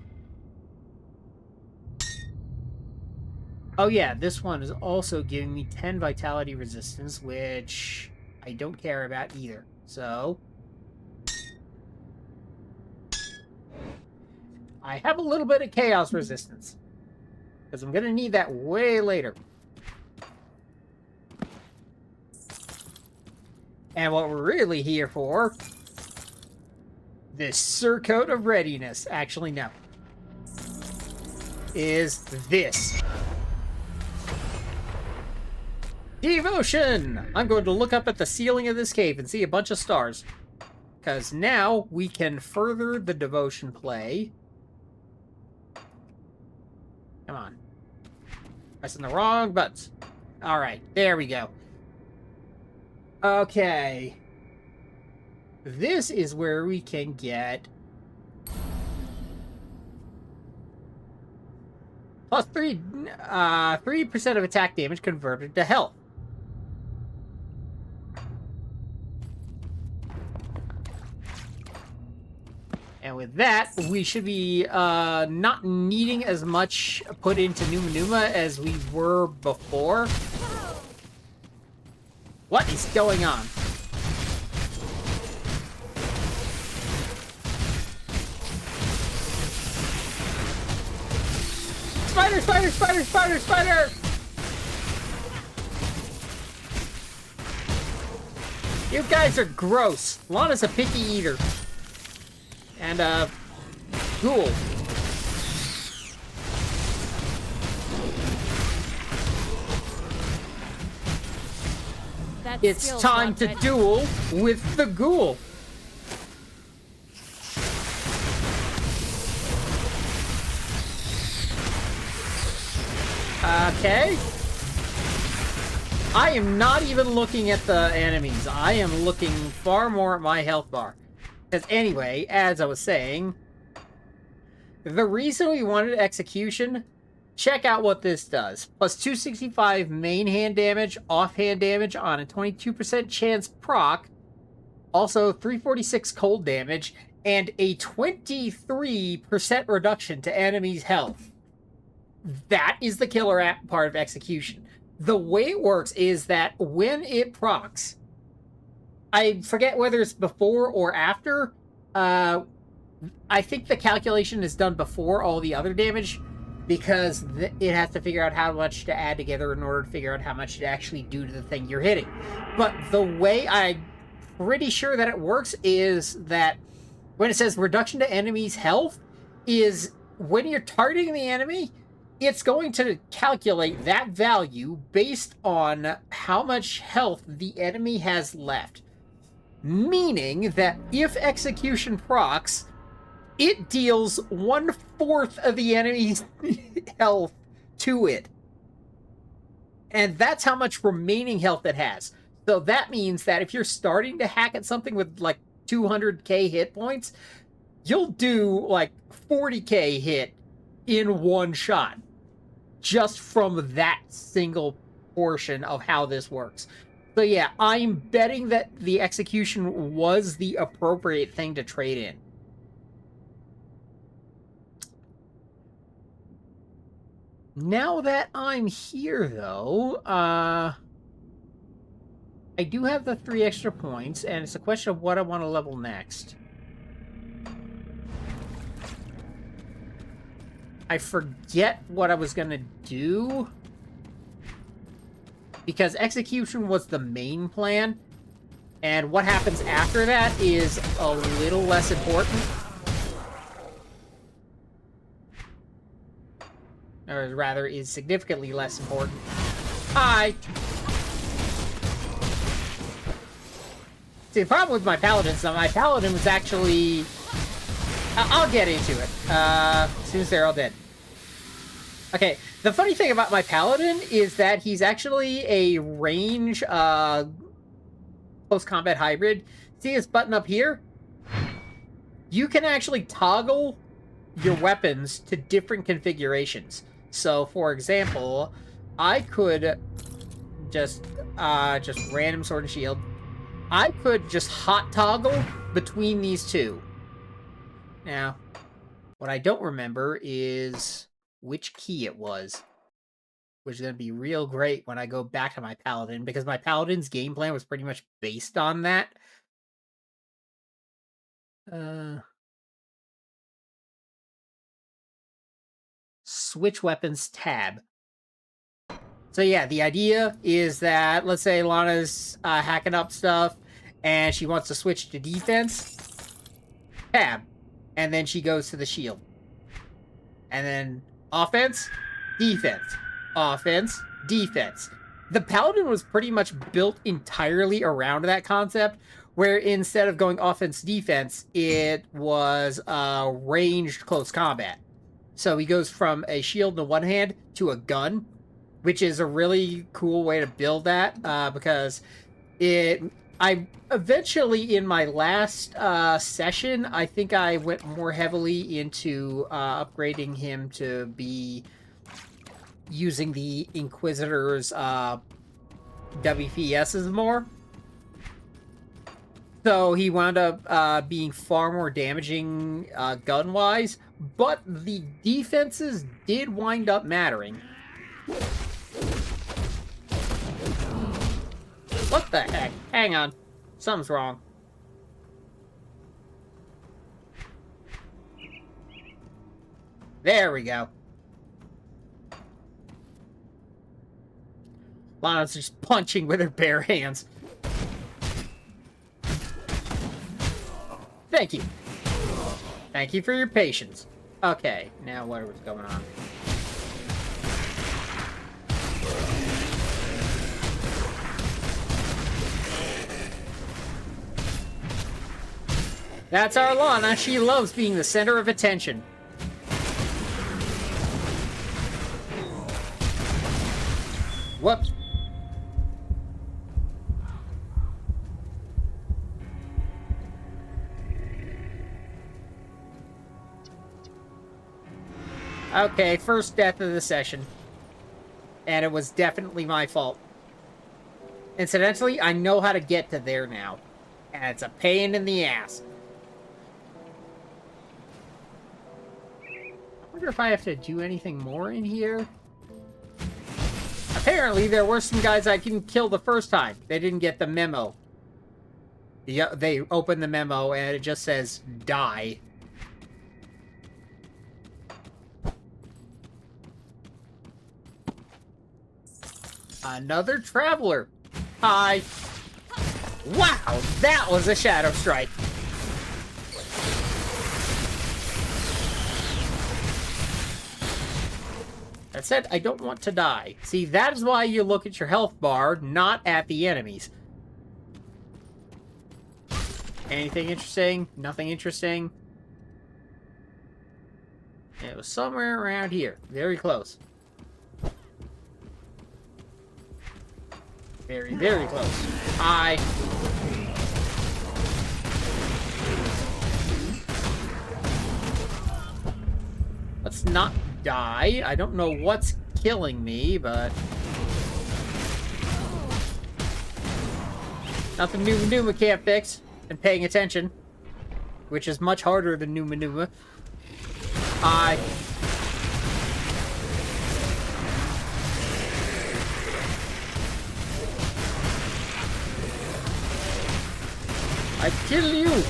[SPEAKER 1] Oh yeah, this one is also giving me 10 Vitality resistance, which I don't care about either. So I have a little bit of chaos resistance, because I'm going to need that way later. And what we're really here for, this Surcoat of Readiness, actually no, is this. Devotion! I'm going to look up at the ceiling of this cave and see a bunch of stars. Because now we can further the devotion play. Come on. Pressing the wrong buttons. Alright, there we go. Okay. this is where we can get plus 3% of attack damage converted to health. And with that, we should be not needing as much put into Numa Numa as we were before. What is going on? Spider, spider, spider, spider, spider! You guys are gross. Lana's a picky eater. And, ghoul.
[SPEAKER 2] That
[SPEAKER 1] It's
[SPEAKER 2] skill's
[SPEAKER 1] time
[SPEAKER 2] not
[SPEAKER 1] to
[SPEAKER 2] ready.
[SPEAKER 1] duel with the ghoul. Okay. I am not even looking at the enemies. I am looking far more at my health bar. Because anyway, as I was saying, the reason we wanted execution, check out what this does. Plus 265 main hand damage, offhand damage on a 22% chance proc. Also 346 cold damage, and a 23% reduction to enemies' health. That is the killer part of execution. The way it works is that when it procs, I forget whether it's before or after. I think the calculation is done before all the other damage because it has to figure out how much to add together in order to figure out how much to actually do to the thing you're hitting. But the way I'm pretty sure that it works is that when it says reduction to enemy's health is when you're targeting the enemy, it's going to calculate that value based on how much health the enemy has left. Meaning that if execution procs, it deals 1/4 of the enemy's health to it. And that's how much remaining health it has. So that means that if you're starting to hack at something with like 200k hit points, you'll do like 40k hit in one shot. Just from that single portion of how this works. So yeah, I'm betting that the execution was the appropriate thing to trade in. Now that I'm here, though, I do have the 3 extra points, and it's a question of what I want to level next. I forget what I was gonna do. Because execution was the main plan, and what happens after that is a little less important. Or rather, is significantly less important. Hi! See, the problem with my paladin is that my paladin was actually... I'll get into it. As soon as they're all dead. Okay, the funny thing about my paladin is that he's actually a range, close combat hybrid. See this button up here? You can actually toggle your weapons to different configurations. So, for example, I could just random sword and shield. I could just hot toggle between these two. Now, what I don't remember is which key it was, which is going to be real great when I go back to my paladin, because my paladin's game plan was pretty much based on that. Switch weapons tab. So yeah, the idea is that, let's say Lana's hacking up stuff, and she wants to switch to defense. Tab. And then she goes to the shield. And then offense, defense, offense, defense. The paladin was pretty much built entirely around that concept, where instead of going offense, defense, it was ranged close combat. So he goes from a shield in one hand to a gun, which is a really cool way to build that, because it I eventually, in my last session, I think I went more heavily into upgrading him to be using the Inquisitor's WPSs more. So he wound up being far more damaging gun-wise, but the defenses did wind up mattering. What the heck? Hang on. Something's wrong. There we go. Lana's just punching with her bare hands. Thank you. Thank you for your patience. Okay, now what was going on? That's our Lana. She loves being the center of attention. Whoops. Okay, first death of the session. And it was definitely my fault. Incidentally, I know how to get to there now. And it's a pain in the ass. I wonder if I have to do anything more in here. Apparently, there were some guys I couldn't kill the first time. They didn't get the memo. They opened the memo and it just says, die. Another traveler. Hi. Wow, that was a shadow strike. That said, I don't want to die. See, that is why you look at your health bar, not at the enemies. Anything interesting? Nothing interesting? It was somewhere around here. Very close. Very, very close. Hi. Let's not die. I don't know what's killing me, but... nothing Numa Numa can't fix. And paying attention. Which is much harder than Numa Numa. Hi. I kill you!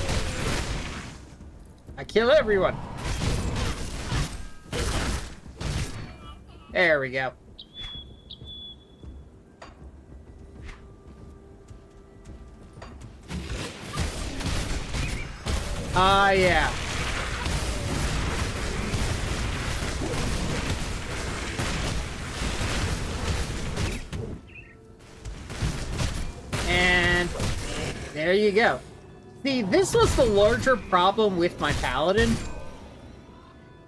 [SPEAKER 1] I kill everyone! There we go. Ah, yeah. And there you go. See, this was the larger problem with my paladin,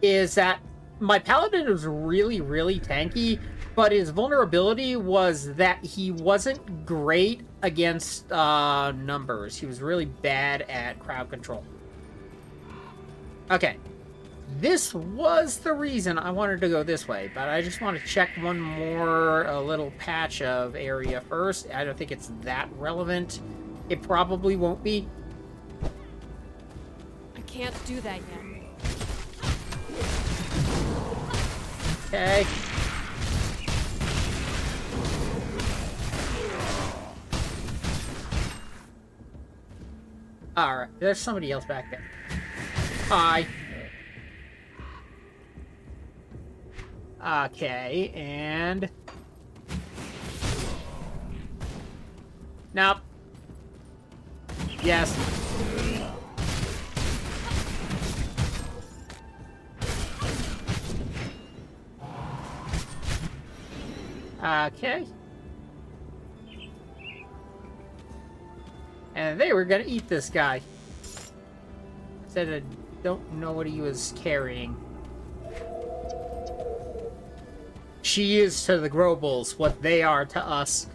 [SPEAKER 1] is that my paladin was really, really tanky, but his vulnerability was that he wasn't great against numbers. He was really bad at crowd control. Okay. This was the reason I wanted to go this way, but I just want to check one more little patch of area first. I don't think it's that relevant. It probably won't be.
[SPEAKER 2] I can't do that yet.
[SPEAKER 1] Okay. Alright, there's somebody else back there. Hi. Okay, and... nope. Yes. Okay. And they were gonna eat this guy. Said I don't know what he was carrying. She is to the Grobels what they are to us.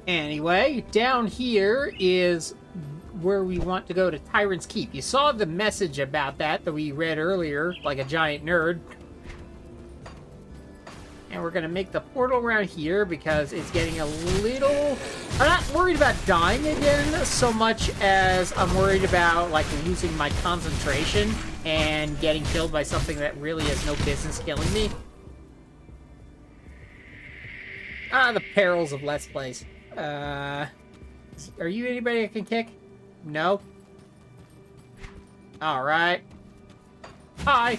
[SPEAKER 1] Anyway, down here is where we want to go to Tyrant's Keep. You saw the message about that we read earlier, like a giant nerd. And we're going to make the portal around here because it's getting a little... I'm not worried about dying again so much as I'm worried about, like, losing my concentration and getting killed by something that really has no business killing me. Ah, the perils of Let's Plays. Are you anybody I can kick? No? Alright. Hi!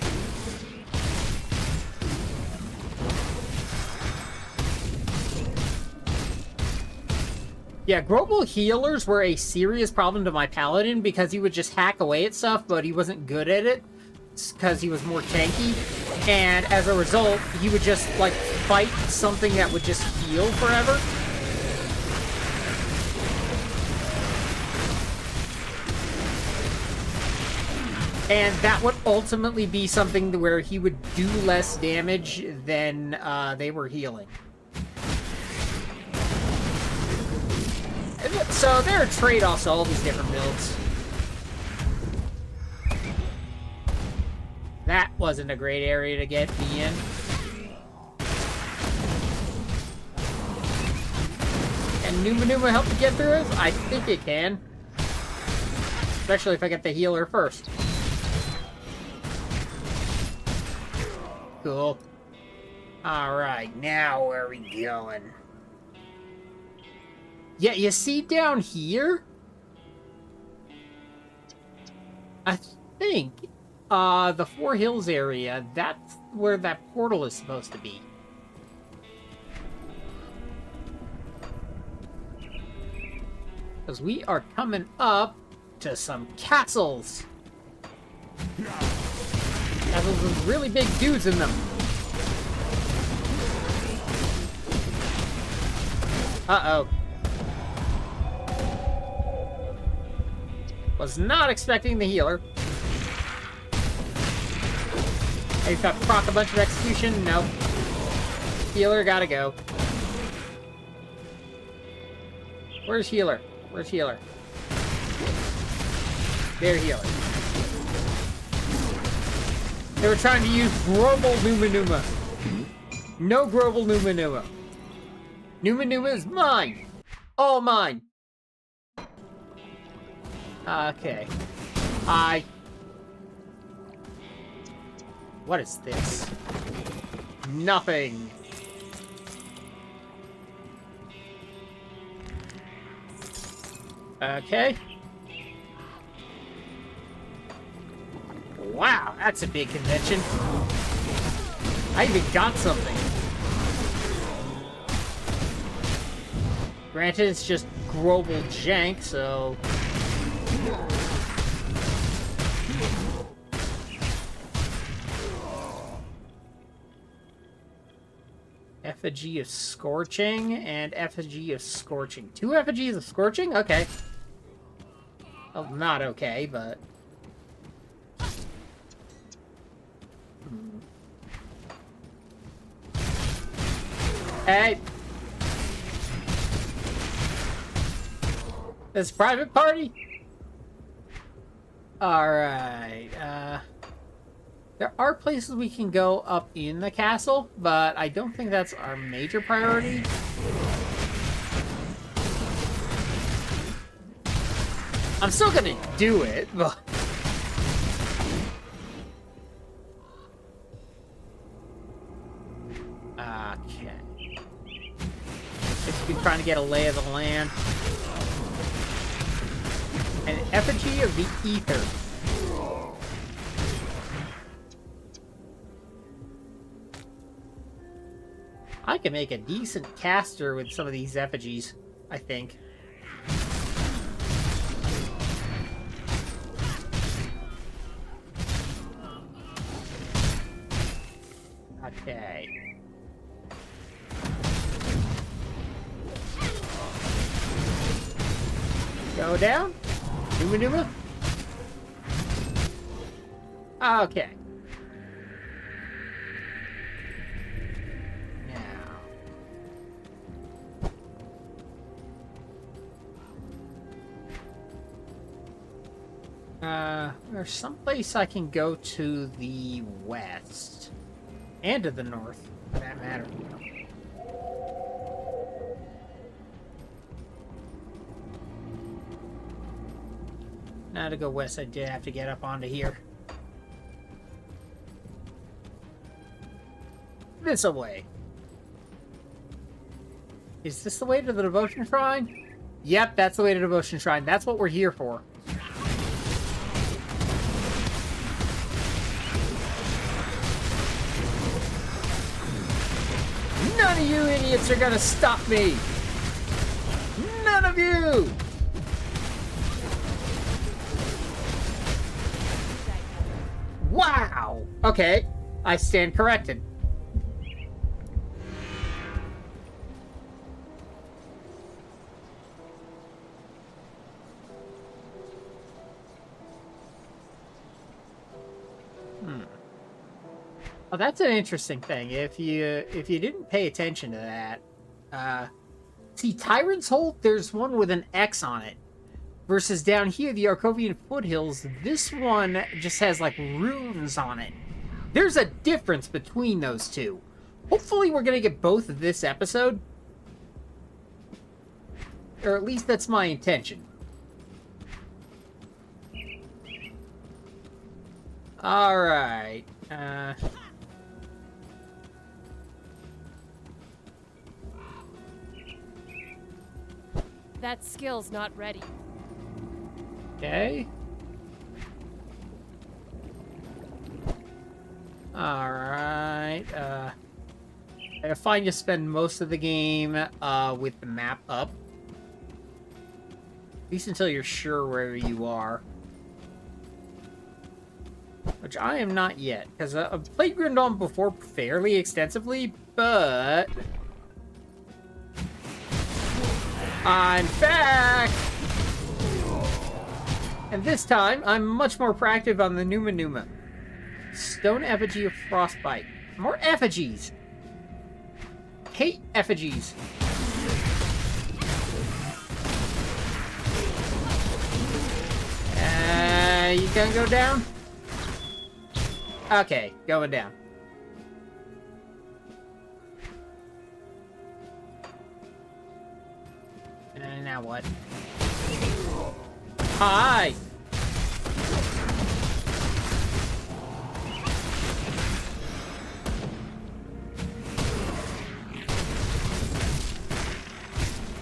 [SPEAKER 1] Yeah, global healers were a serious problem to my paladin because he would just hack away at stuff, but he wasn't good at it because he was more tanky. And as a result, he would just, like, fight something that would just heal forever. And that would ultimately be something where he would do less damage than they were healing. So there are trade-offs to all these different builds. That wasn't a great area to get me in. Can Numa Numa help me get through it? I think it can. Especially if I get the healer first. Cool. Alright, now where are we going? Yeah, you see down here? I think, the Four Hills area, that's where that portal is supposed to be. Because we are coming up to some castles. Castles with really big dudes in them. Uh-oh. Was not expecting the healer. He's got to proc a bunch of execution. Nope. Healer gotta go. Where's healer? Where's healer? There, healer. They were trying to use global Numa Numa. No global Numa Numa. Numa Numa is mine. All mine. Okay. What is this? Nothing. Okay. Wow, that's a big convention. I even got something. Granted, it's just global jank, so... Effigy of Scorching and Effigy of Scorching. 2 effigies of Scorching? Okay. Well, not okay, but... Hey! This private party? Alright, there are places we can go up in the castle, but I don't think that's our major priority. I'm still gonna do it, but... Okay. Just been trying to get a lay of the land. An effigy of the ether. I can make a decent caster with some of these effigies, I think. Okay. Go down. Numa Numa. Okay. Now. There's someplace I can go to the west. And to the north, for that matter. Now to go west, I did have to get up onto here. This way. Is this the way to the devotion shrine? Yep, that's the way to the devotion shrine. That's what we're here for. None of you idiots are gonna stop me! None of you! Wow! Okay, I stand corrected. Oh, that's an interesting thing. If you didn't pay attention to that, see, Tyrant's Hold, there's one with an X on it. Versus down here, the Arcovian Foothills, this one just has, like, runes on it. There's a difference between those two. Hopefully we're going to get both of this episode. Or at least that's my intention. Alright.
[SPEAKER 2] That skill's not ready.
[SPEAKER 1] Okay. Alright, I find you spend most of the game, with the map up. At least until you're sure where you are. Which I am not yet, because I've played Grim Dawn before fairly extensively, but... I'm back! And this time, I'm much more proactive on the Numa Numa. Stone effigy of frostbite. More effigies! Hate effigies. You gonna go down? Okay, going down. And now what? Hi!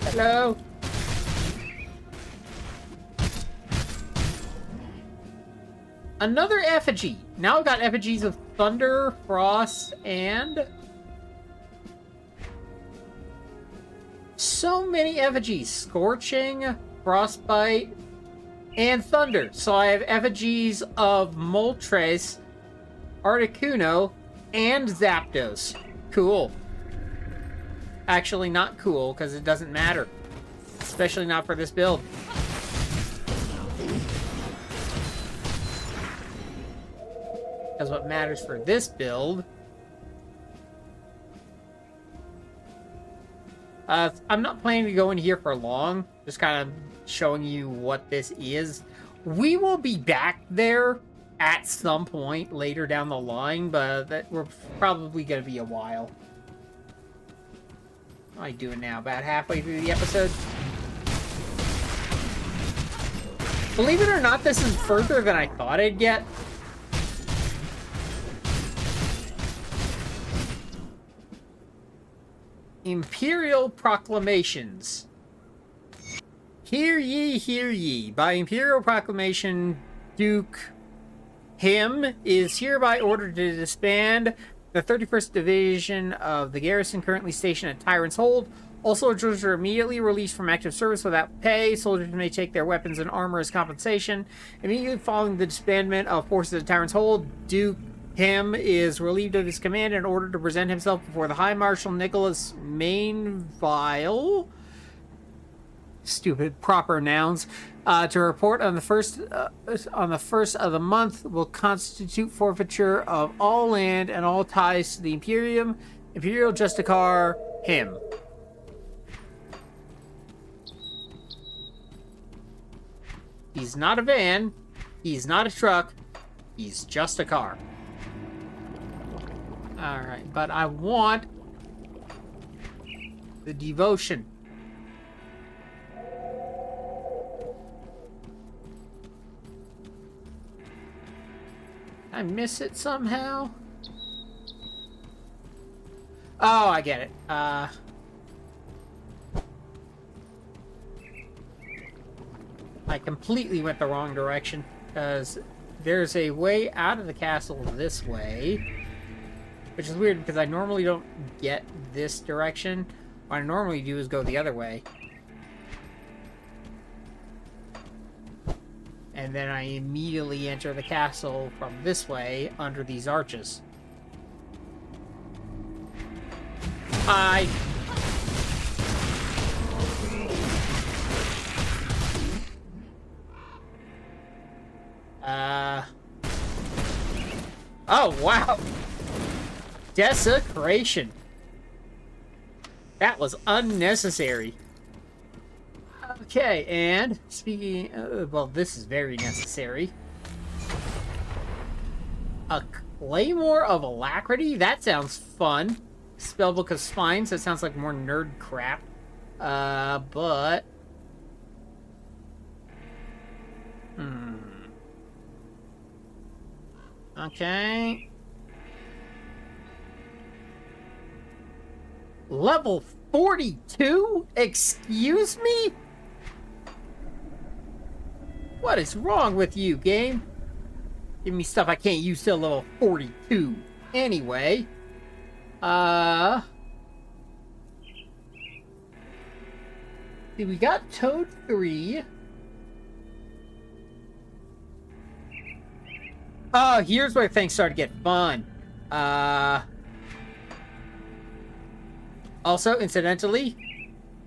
[SPEAKER 1] Hello? Another effigy. Now I've got effigies of thunder, frost, and... so many effigies. Scorching, frostbite, and thunder. So I have effigies of Moltres, Articuno, and Zapdos. Cool. Actually, not cool, because it doesn't matter. Especially not for this build. Because what matters for this build... I'm not planning to go in here for long. Just kind of showing you what this is. We will be back there at some point later down the line, but we're probably going to be a while. What am I doing now? About halfway through the episode? Believe it or not, this is further than I thought I'd get. Imperial Proclamations. Hear ye, hear ye. By Imperial Proclamation, Duke Him is hereby ordered to disband the 31st Division of the garrison currently stationed at Tyrant's Hold. All soldiers are immediately released from active service without pay. Soldiers may take their weapons and armor as compensation. Immediately following the disbandment of forces at Tyrant's Hold, Duke Him is relieved of his command and ordered to present himself before the High Marshal Nicholas Mainville. Stupid proper nouns. To report on the first of the month will constitute forfeiture of all land and all ties to the Imperium. Imperial Justicar Him. He's not a van. He's not a truck. He's just a car. Alright, but I want the devotion. I miss it somehow? Oh, I get it. I completely went the wrong direction, because there's a way out of the castle this way, which is weird because I normally don't get this direction. What I normally do is go the other way. And then I immediately enter the castle from this way under these arches. Hi. Oh, wow. Desecration. That was unnecessary. Okay, and speaking... well, this is very necessary. A Claymore of Alacrity? That sounds fun. Spellbook of Spines? That sounds like more nerd crap. But... Okay. Level 42? Excuse me? What is wrong with you, game? Give me stuff I can't use till level 42. Anyway. See, we got Toad 3. Oh, here's where things start to get fun. Also, incidentally,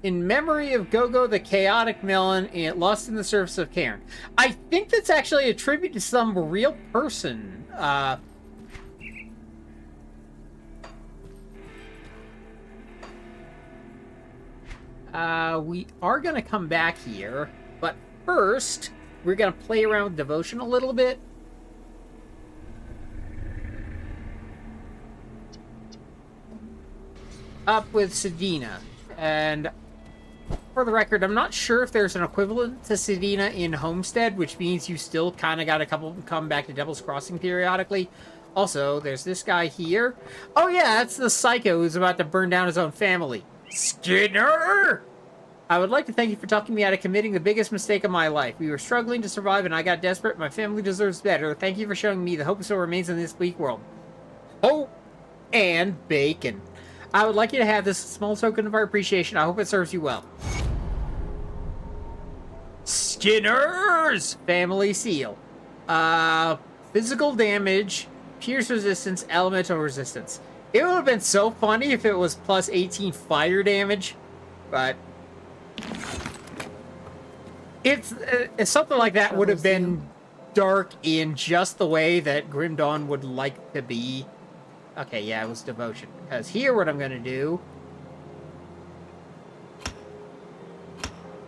[SPEAKER 1] in memory of Gogo the Chaotic Melon and Lost in the Surface of Cairn. I think that's actually a tribute to some real person. We are going to come back here, but first, we're going to play around with Devotion a little bit. Up with Sedina. And for the record, I'm not sure if there's an equivalent to Sedina in Homestead, which means you still kind of got to come back to Devil's Crossing periodically. Also, there's this guy here. Oh yeah, that's the psycho who's about to burn down his own family. Skinner! I would like to thank you for talking me out of committing the biggest mistake of my life. We were struggling to survive and I got desperate. My family deserves better. Thank you for showing me the hope still remains in this bleak world. Hope and bacon. I would like you to have this small token of our appreciation. I hope it serves you well. Skinner's family seal. Physical damage, pierce resistance, elemental resistance. It would have been so funny if it was plus 18 fire damage, but it's something like that would have been dark in just the way that Grim Dawn would like to be. Okay, yeah, it was Devotion. Because here, what I'm going to do...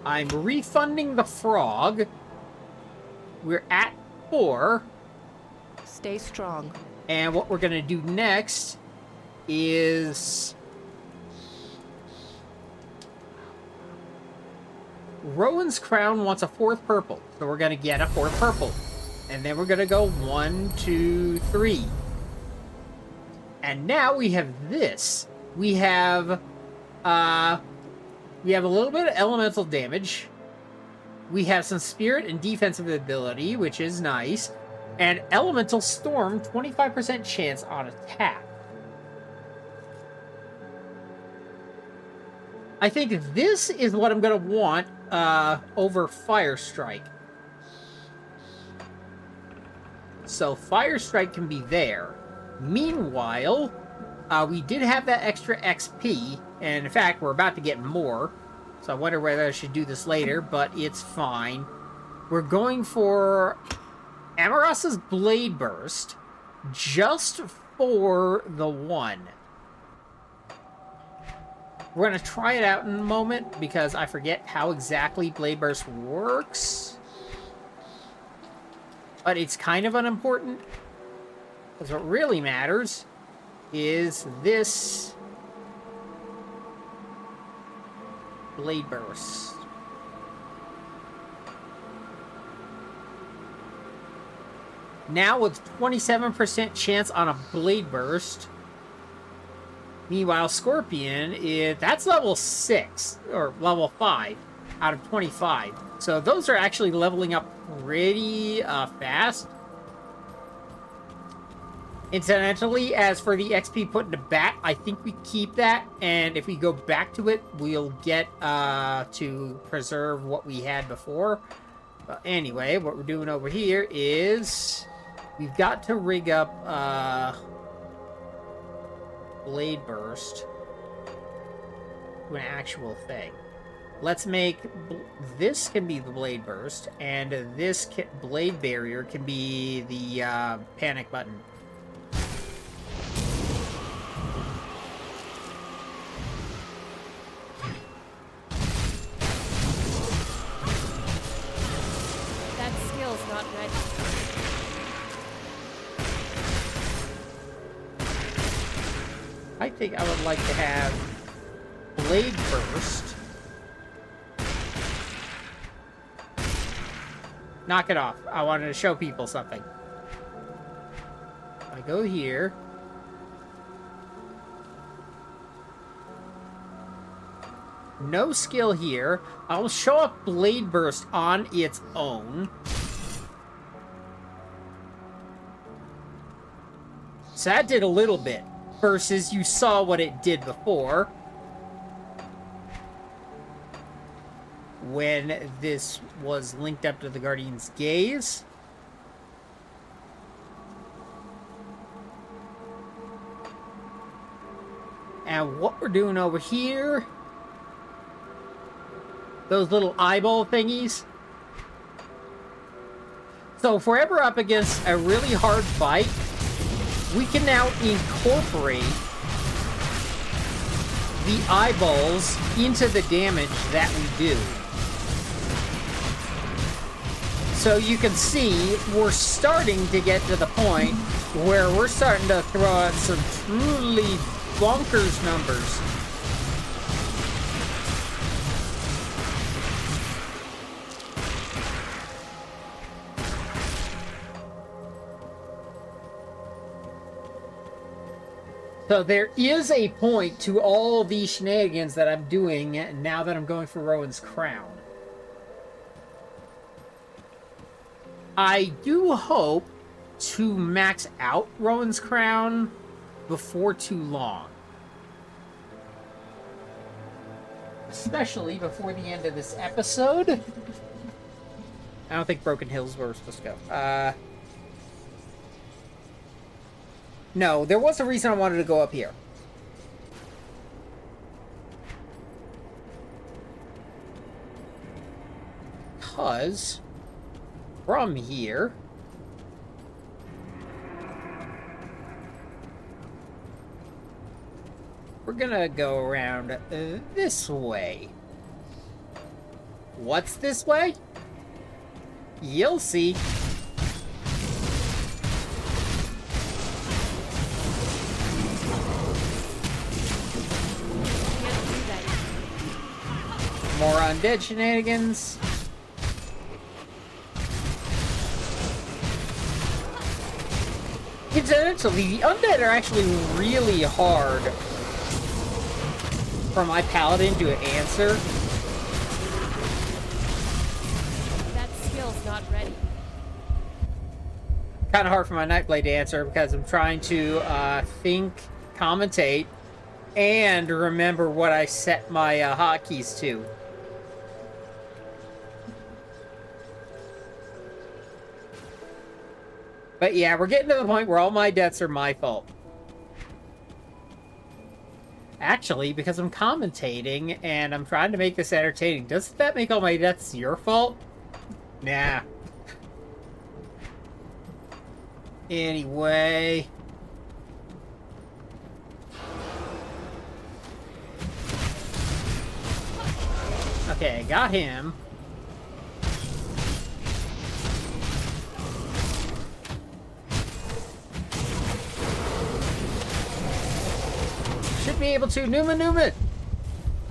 [SPEAKER 1] I'm refunding the frog. We're at 4.
[SPEAKER 3] Stay strong.
[SPEAKER 1] And what we're going to do next is... Rowan's Crown wants a 4th purple. So we're going to get a 4th purple. And then we're going to go 1, 2, 3. And now we have this. We have a little bit of elemental damage. We have some spirit and defensive ability, which is nice. And elemental storm, 25% chance on attack. I think this is what I'm going to want over Fire Strike. So Fire Strike can be there. Meanwhile, we did have that extra XP, and in fact, we're about to get more. So I wonder whether I should do this later, but it's fine. We're going for Amarasa's Blade Burst, just for the 1. We're going to try it out in a moment, because I forget how exactly Blade Burst works. But it's kind of unimportant. Because what really matters is this blade burst. Now with 27% chance on a blade burst. Meanwhile, Scorpion, that's level 6, or level 5 out of 25. So those are actually leveling up pretty fast. Incidentally, as for the XP put into bat, I think we keep that, and if we go back to it, we'll get to preserve what we had before. But anyway, what we're doing over here is we've got to rig up blade burst to an actual thing. Let's make this can be the blade burst, and this blade barrier can be the panic button.
[SPEAKER 2] That skill's not ready.
[SPEAKER 1] I think I would like to have blade burst. Knock it off. I wanted to show people something. I go here. No skill here. I'll show up blade burst on its own. So that did a little bit. Versus you saw what it did before. When this was linked up to the Guardian's Gaze. And what we're doing over here, those little eyeball thingies. So if we're ever up against a really hard fight, we can now incorporate the eyeballs into the damage that we do. So you can see we're starting to get to the point where we're starting to throw out some truly bonkers numbers. So there is a point to all these shenanigans that I'm doing now that I'm going for Rowan's Crown. I do hope to max out Rowan's Crown before too long. Especially before the end of this episode. I don't think Broken Hills where we're supposed to go. No, there was a reason I wanted to go up here. Because from here, we're gonna go around this way. What's this way? You'll see. More undead shenanigans. Incidentally, the undead are actually really hard for my paladin to answer.
[SPEAKER 2] That skill's not ready.
[SPEAKER 1] Kind of hard for my Nightblade to answer because I'm trying to think, commentate, and remember what I set my hotkeys to. But yeah, we're getting to the point where all my deaths are my fault. Actually, because I'm commentating and I'm trying to make this entertaining, doesn't that make all my deaths your fault? Nah. Anyway. Okay, got him. should be able to. Numa, Numa!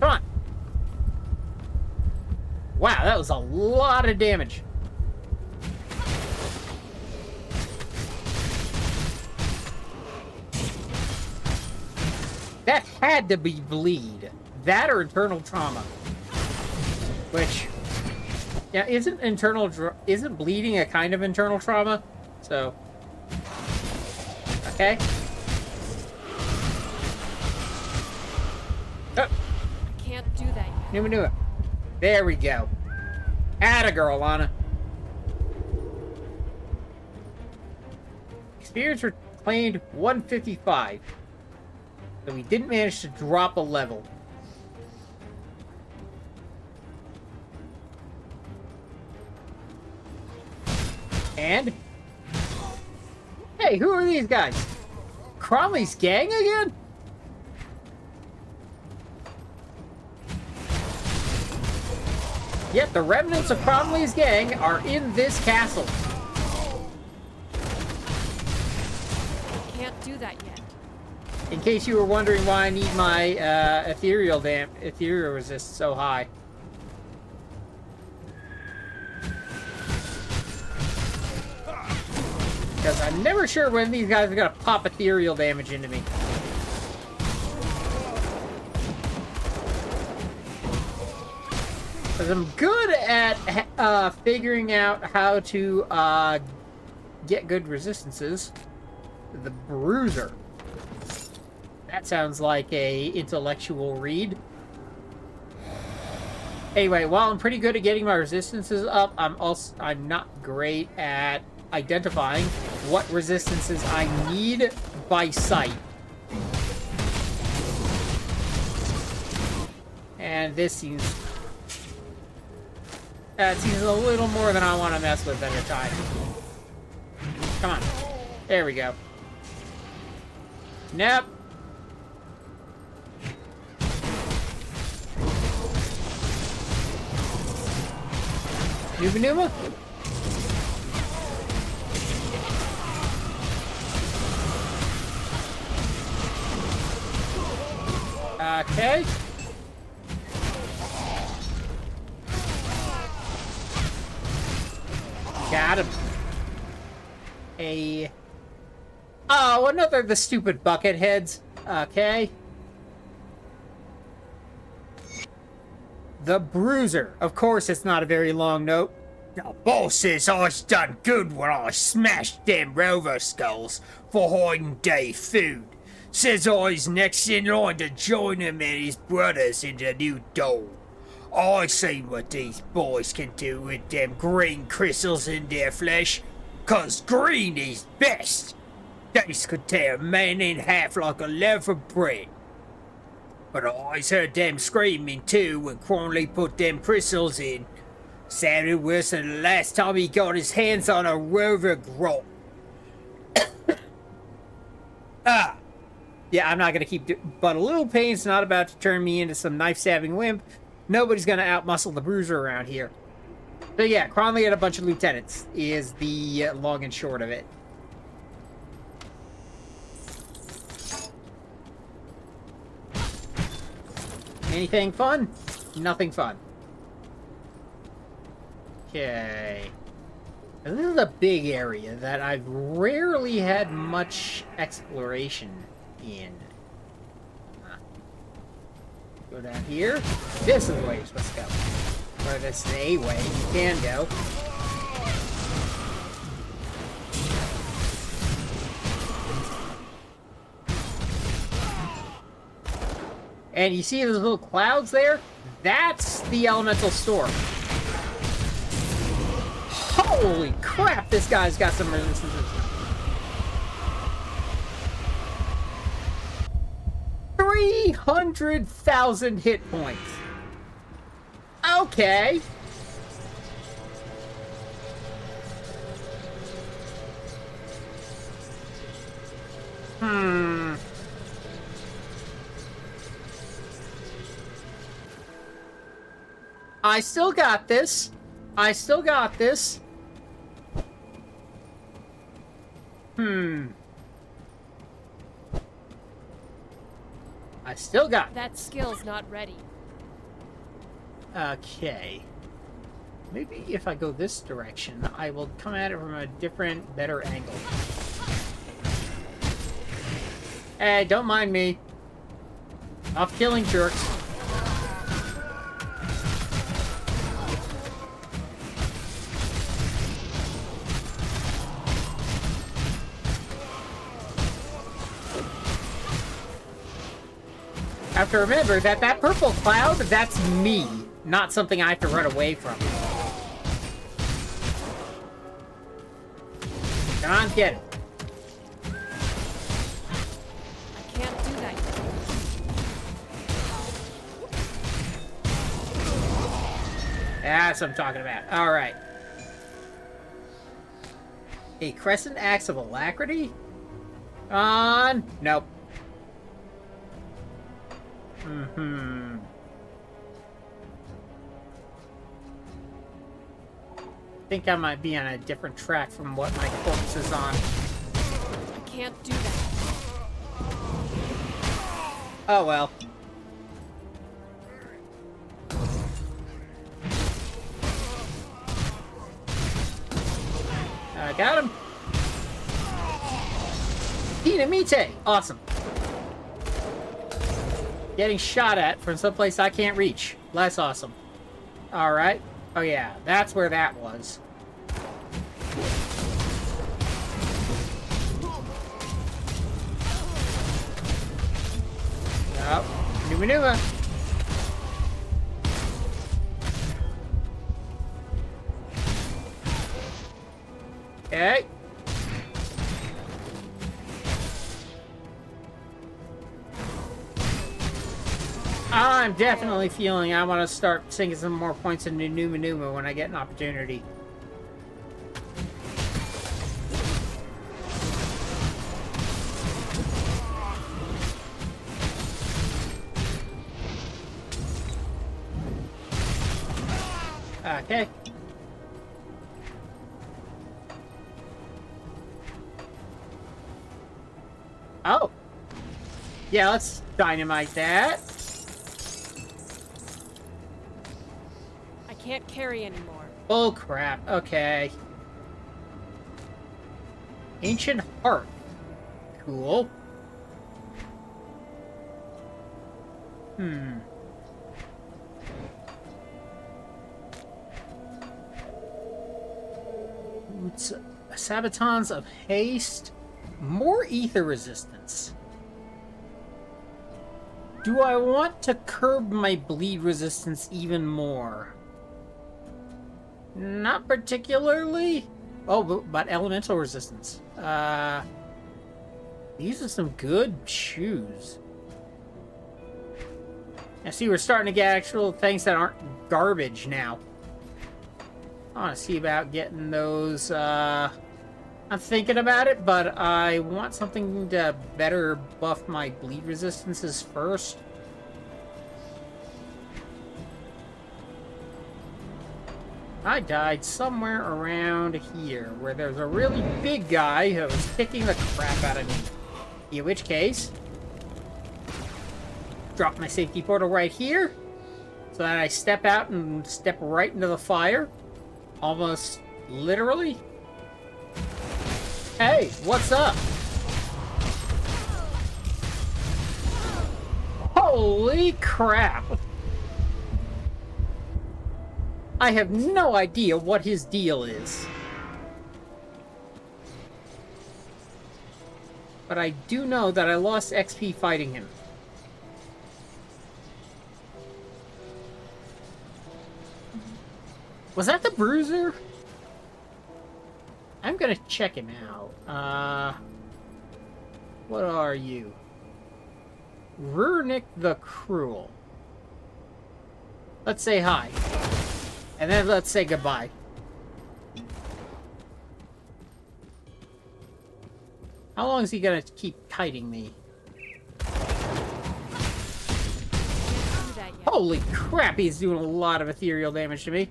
[SPEAKER 1] Come on. Wow, that was a lot of damage. That had to be bleed. That or internal trauma. Which, yeah, isn't bleeding a kind of internal trauma? So, okay. Oh,
[SPEAKER 2] I can't do that yet.
[SPEAKER 1] Numa, Numa. There we go. Atta girl, Lana. Experience reclaimed 155. So we didn't manage to drop a level. And? Hey, who are these guys? Cronley's gang again? Yep, the remnants of Cronley's gang are in this castle.
[SPEAKER 2] I can't do that yet.
[SPEAKER 1] In case you were wondering why I need my ethereal resist so high. Because I'm never sure when these guys are going to pop ethereal damage into me. Because I'm good at figuring out how to get good resistances. The Bruiser. That sounds like a intellectual read. Anyway, while I'm pretty good at getting my resistances up, I'm not great at identifying what resistances I need by sight. And this seems a little more than I want to mess with at a time. Come on. There we go. Nope. Numa Numa? Okay. Got him. Oh, another of the stupid bucket heads. Okay. The Bruiser. Of course, it's not a very long note. The boss says I's done good when I smashed them rover skulls for hiding day food. Says I's next in line to join him and his brothers in the new dole. I seen what these boys can do with them green crystals in their flesh, 'cause green is best. These could tear a man in half like a loaf of bread. But I heard them screaming too when Cronley put them crystals in. Sounded worse than the last time he got his hands on a rover grot. Yeah, I'm not gonna but a little pain's not about to turn me into some knife-stabbing wimp. Nobody's gonna outmuscle the Bruiser around here. So yeah, Cronley had a bunch of lieutenants, is the long and short of it. Anything fun? Nothing fun. Okay. Now, this is a big area that I've rarely had much exploration in. Go down here. This is the way you're supposed to go. Or this is a way you can go. And you see those little clouds there? That's the elemental storm. Holy crap, this guy's got some resistances. 300,000 hit points. Okay. I still got this. I still got this. I still got...
[SPEAKER 2] That skill's not ready.
[SPEAKER 1] Okay. Maybe if I go this direction, I will come at it from a different, better angle. Hey, don't mind me. Off killing jerks. Have to remember that that purple cloud, that's me, not something I have to run away from. Come on, get it.
[SPEAKER 2] I can't do that yet.
[SPEAKER 1] That's what I'm talking about. All right. A crescent axe of alacrity? On. Nope. Think I might be on a different track from what my corpse is on.
[SPEAKER 2] I can't do that.
[SPEAKER 1] Oh well. I got him. Dynamite! Awesome. Getting shot at from someplace I can't reach. Less awesome. Alright. Oh yeah, that's where that was. Oh, new maneuver. Okay. I'm definitely feeling I want to start sinking some more points into new maneuver when I get an opportunity. Okay. Oh. Yeah, let's dynamite that.
[SPEAKER 2] I can't carry anymore.
[SPEAKER 1] Oh crap. Okay. Ancient Heart. Cool. It's Sabatons of Haste. More ether resistance. Do I want to curb my bleed resistance even more? Not particularly. Oh, but elemental resistance. These are some good shoes. I see we're starting to get actual things that aren't garbage now. I want to see about getting those. I'm thinking about it, but I want something to better buff my bleed resistances first. I died somewhere around here, where there's a really big guy who was kicking the crap out of me. In which case, drop my safety portal right here, so that I step out and step right into the fire. Almost literally. Hey, what's up? Holy crap! I have no idea what his deal is. But I do know that I lost XP fighting him. Was that the Bruiser? I'm gonna check him out. What are you? Rurnik the Cruel. Let's say hi. And then let's say goodbye. How long is he gonna keep kiting me? Holy crap, he's doing a lot of ethereal damage to me.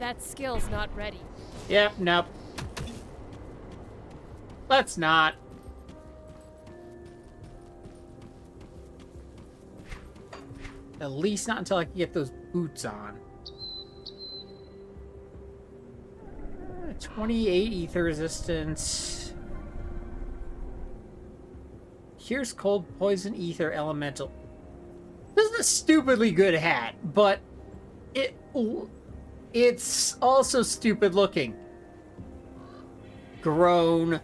[SPEAKER 2] That skill's not ready.
[SPEAKER 1] Yep, nope. Let's not. At least not until I can get those boots on. 28 ether resistance. Here's cold poison ether elemental. This is a stupidly good hat, but it's also stupid looking. Grown.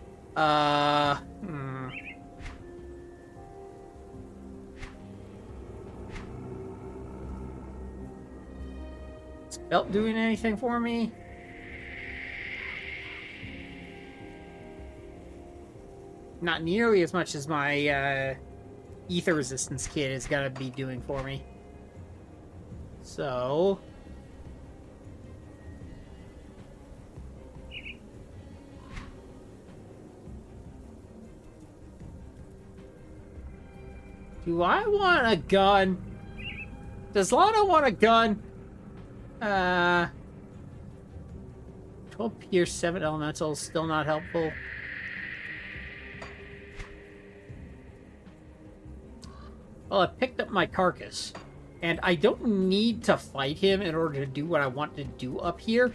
[SPEAKER 1] Is belt doing anything for me? Not nearly as much as my ether resistance kit is gonna be doing for me. So do I want a gun? Does Lana want a gun? 12 pierce, 7 elementals, still not helpful. Well, I picked up my carcass, and I don't need to fight him in order to do what I want to do up here.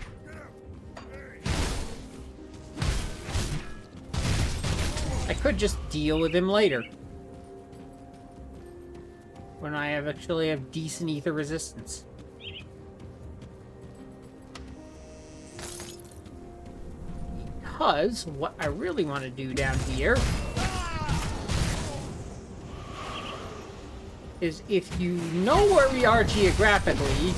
[SPEAKER 1] I could just deal with him later, when I actually have decent ether resistance. Because what I really want to do down here is, if you know where we are geographically,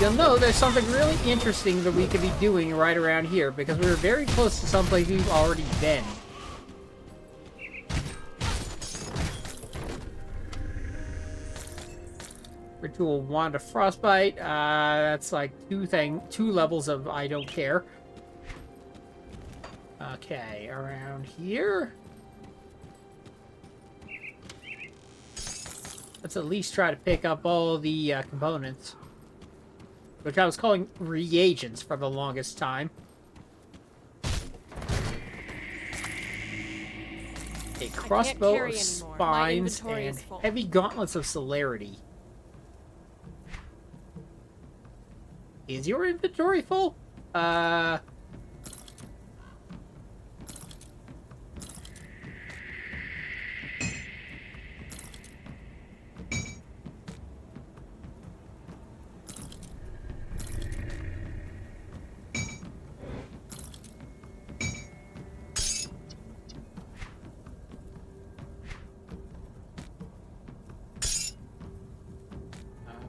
[SPEAKER 1] you'll know there's something really interesting that we could be doing right around here, because we're very close to someplace we've already been. Ritual Wand of Frostbite. That's like two levels of I don't care. Okay, around here. Let's at least try to pick up all the components, which I was calling reagents for the longest time. A crossbow of spines and heavy gauntlets of celerity. Is your inventory full?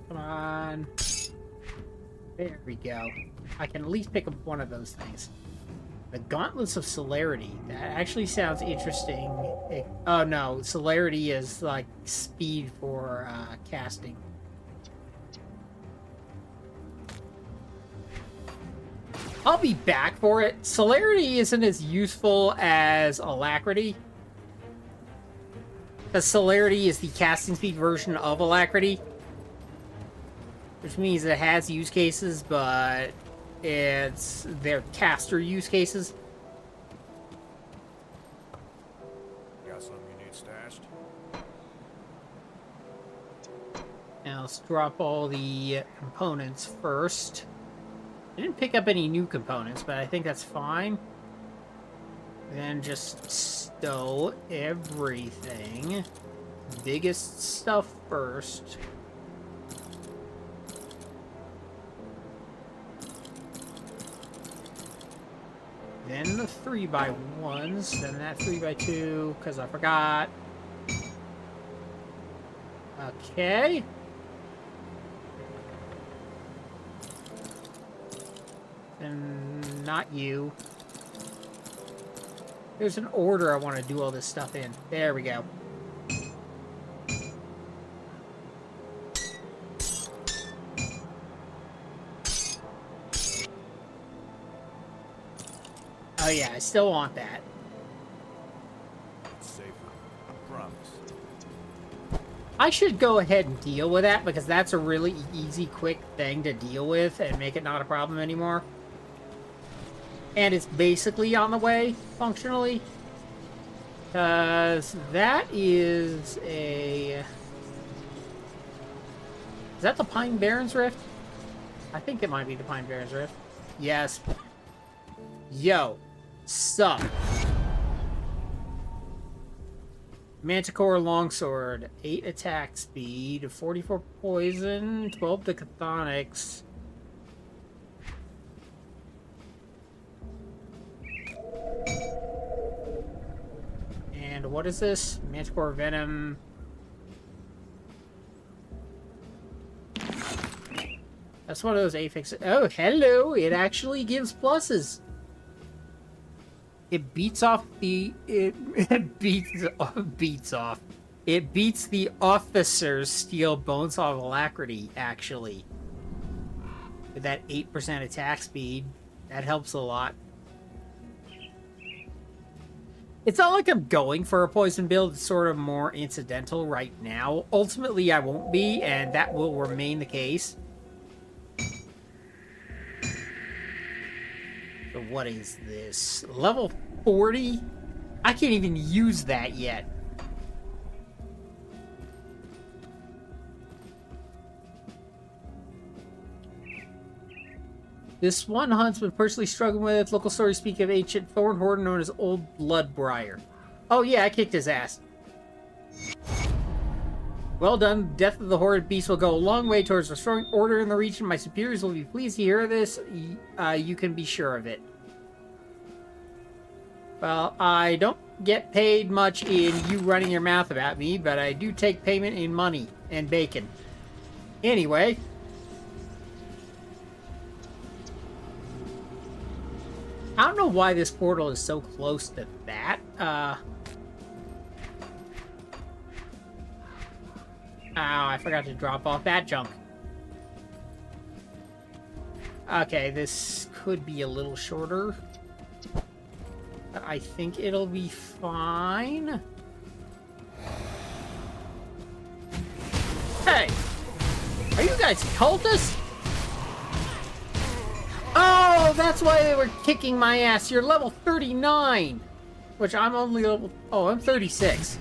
[SPEAKER 1] Come on. There we go. I can at least pick up one of those things. The Gauntlets of Celerity. That actually sounds interesting. Oh no, Celerity is like speed for casting. I'll be back for it. Celerity isn't as useful as Alacrity, because Celerity is the casting speed version of Alacrity, which means it has use cases, but they're caster use cases.
[SPEAKER 4] Got something you need stashed?
[SPEAKER 1] Now let's drop all the components first. I didn't pick up any new components, but I think that's fine. Then just stow everything. Biggest stuff first. Then the 3x1s, then that 3x2, because I forgot. Okay. And not you. There's an order I want to do all this stuff in. There we go. Oh yeah, I still want that.
[SPEAKER 4] It's safer. I promise.
[SPEAKER 1] I should go ahead and deal with that because that's a really easy, quick thing to deal with and make it not a problem anymore. And it's basically on the way, functionally. Because that is a... Is that the Pine Barrens Rift? I think it might be the Pine Barrens Rift. Yes. Yo. Sup. Manticore Longsword. 8 attack speed, 44 poison, 12 decathonics. And what is this? Manticore Venom. That's one of those affixes. Oh, hello! It actually gives pluses. It beats off the... It beats off. It beats the officer's steel bones of alacrity, actually. With that 8% attack speed. That helps a lot. It's not like I'm going for a poison build. It's sort of more incidental right now. Ultimately, I won't be, and that will remain the case. So what is this? Level 40? I can't even use that yet. This one huntsman personally struggling with. Local stories speak of ancient thorn horde known as Old Bloodbriar. Oh yeah, I kicked his ass. Well done. Death of the horrid beast will go a long way towards restoring order in the region. My superiors will be pleased to hear this. You can be sure of it. Well, I don't get paid much in you running your mouth about me, but I do take payment in money and bacon. Anyway... I don't know why this portal is so close to that. Oh, I forgot to drop off that junk. Okay, this could be a little shorter. I think it'll be fine. Hey! Are you guys cultists? Oh, that's why they were kicking my ass. You're level 39. Which I'm only level... Oh, I'm 36.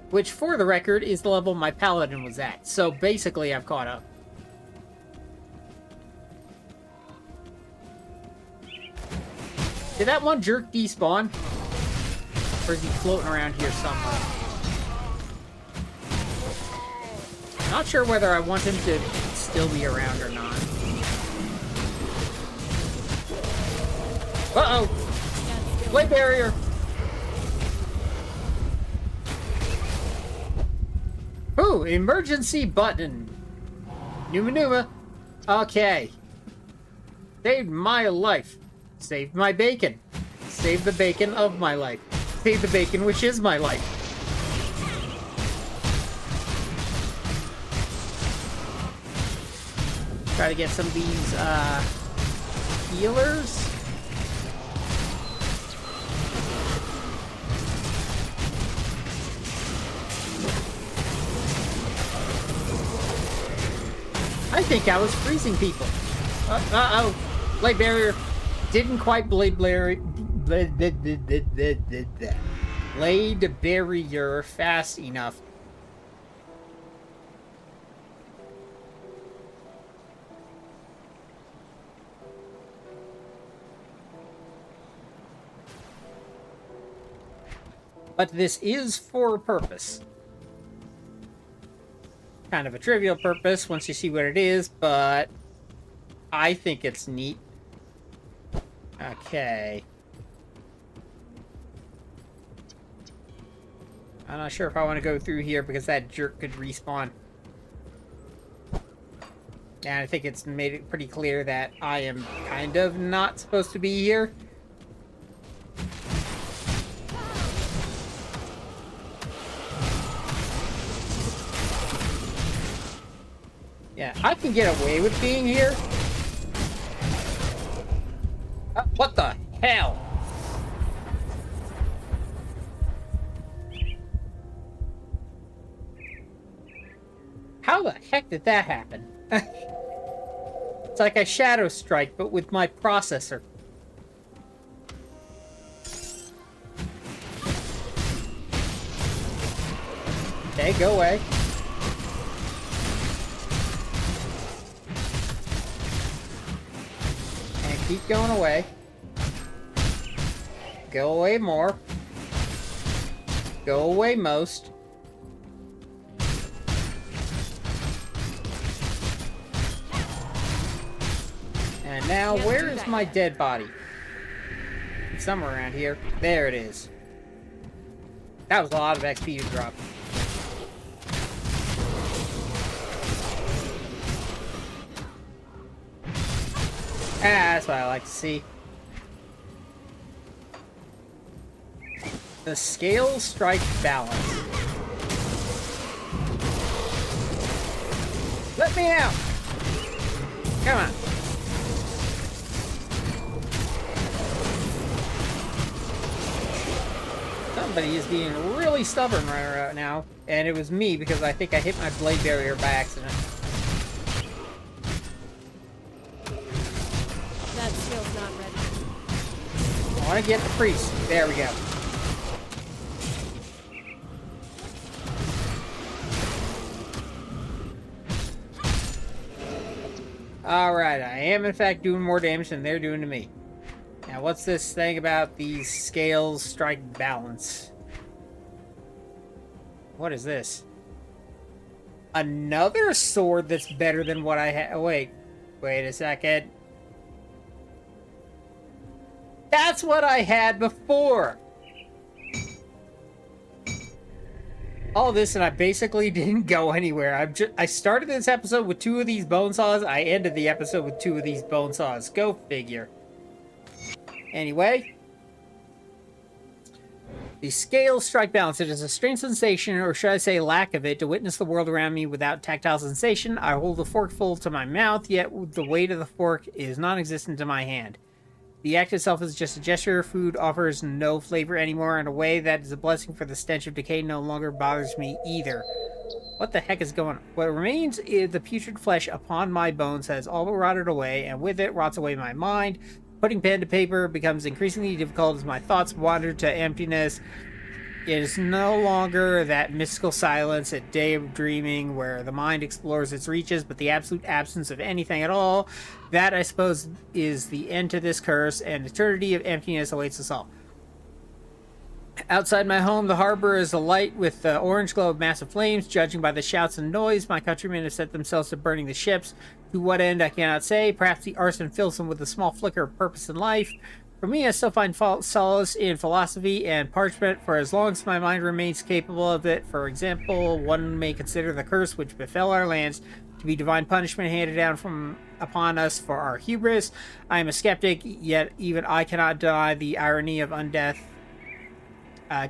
[SPEAKER 1] Which, for the record, is the level my paladin was at. So, basically, I've caught up. Did that one jerk despawn? Or is he floating around here somewhere? Not sure whether I want him to still be around or not. Uh-oh! Light barrier! Ooh, emergency button. Numa Numa. Okay. Saved my life. Saved my bacon. Saved the bacon of my life. Saved the bacon which is my life. Try to get some of these, healers. I think I was freezing people. Uh-oh. Blade barrier. Didn't quite blade barrier. Blade barrier fast enough. But this is for a purpose. Kind of a trivial purpose once you see what it is, but I think it's neat. Okay. I'm not sure if I want to go through here because that jerk could respawn. And I think it's made it pretty clear that I am kind of not supposed to be here. Yeah, I can get away with being here. What the hell? heck did that happen? It's like a shadow strike, but with my processor. Okay, go away. And keep going away. Go away more. Go away most. And now,
[SPEAKER 2] Can't
[SPEAKER 1] where
[SPEAKER 2] do
[SPEAKER 1] is
[SPEAKER 2] that
[SPEAKER 1] my
[SPEAKER 2] yet.
[SPEAKER 1] dead body? It's somewhere around here. There it is. That was a lot of XP to drop. That's what I like to see. The scale strike balance. Let me out! Come on. Somebody is being really stubborn right now, and it was me because I think I hit my blade barrier by accident.
[SPEAKER 2] That scale's not ready.
[SPEAKER 1] I want to get the priest. There we go. Alright, I am in fact doing more damage than they're doing to me. Now, what's this thing about these scales strike balance? What is this? Another sword that's better than what I had. Oh, wait a second. That's what I had before! All this, and I basically didn't go anywhere. I started this episode with 2 of these bone saws. I ended the episode with 2 of these bone saws. Go figure. Anyway. The scale strike balance. It is a strange sensation, or should I say lack of it, to witness the world around me without tactile sensation. I hold the fork full to my mouth, yet the weight of the fork is non-existent to my hand. The act itself is just a gesture. Food offers no flavor anymore. In a way, that is a blessing, for the stench of decay no longer bothers me either. What the heck is going on? What remains is the putrid flesh upon my bones has all but rotted away, and with it rots away my mind. Putting pen to paper becomes increasingly difficult as my thoughts wander to emptiness. It is no longer that mystical silence at daydreaming where the mind explores its reaches, but the absolute absence of anything at all. That, I suppose, is the end to this curse, and eternity of emptiness awaits us all. Outside my home, the harbor is alight with the orange glow of massive flames. Judging by the shouts and noise, my countrymen have set themselves to burning the ships. To what end, I cannot say. Perhaps the arson fills them with a small flicker of purpose in life. For me, I still find solace in philosophy and parchment, for as long as my mind remains capable of it. For example, one may consider the curse which befell our lands to be divine punishment handed down from upon us for our hubris. I am a skeptic, yet even I cannot deny the irony of undeath,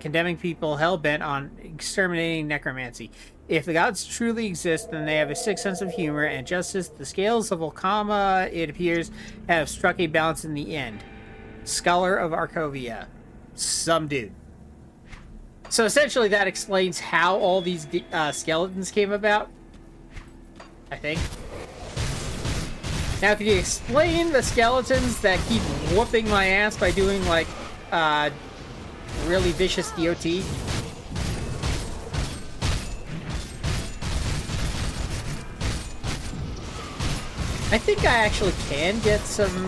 [SPEAKER 1] condemning people hell-bent on exterminating necromancy. If the gods truly exist, then they have a sick sense of humor and justice. The scales of Olkama, it appears, have struck a balance in the end. Scholar of Arkovia. Some dude. So essentially that explains how all these skeletons came about. I think. Now, could you explain the skeletons that keep whooping my ass by doing, like, really vicious DOT? I think I actually can get some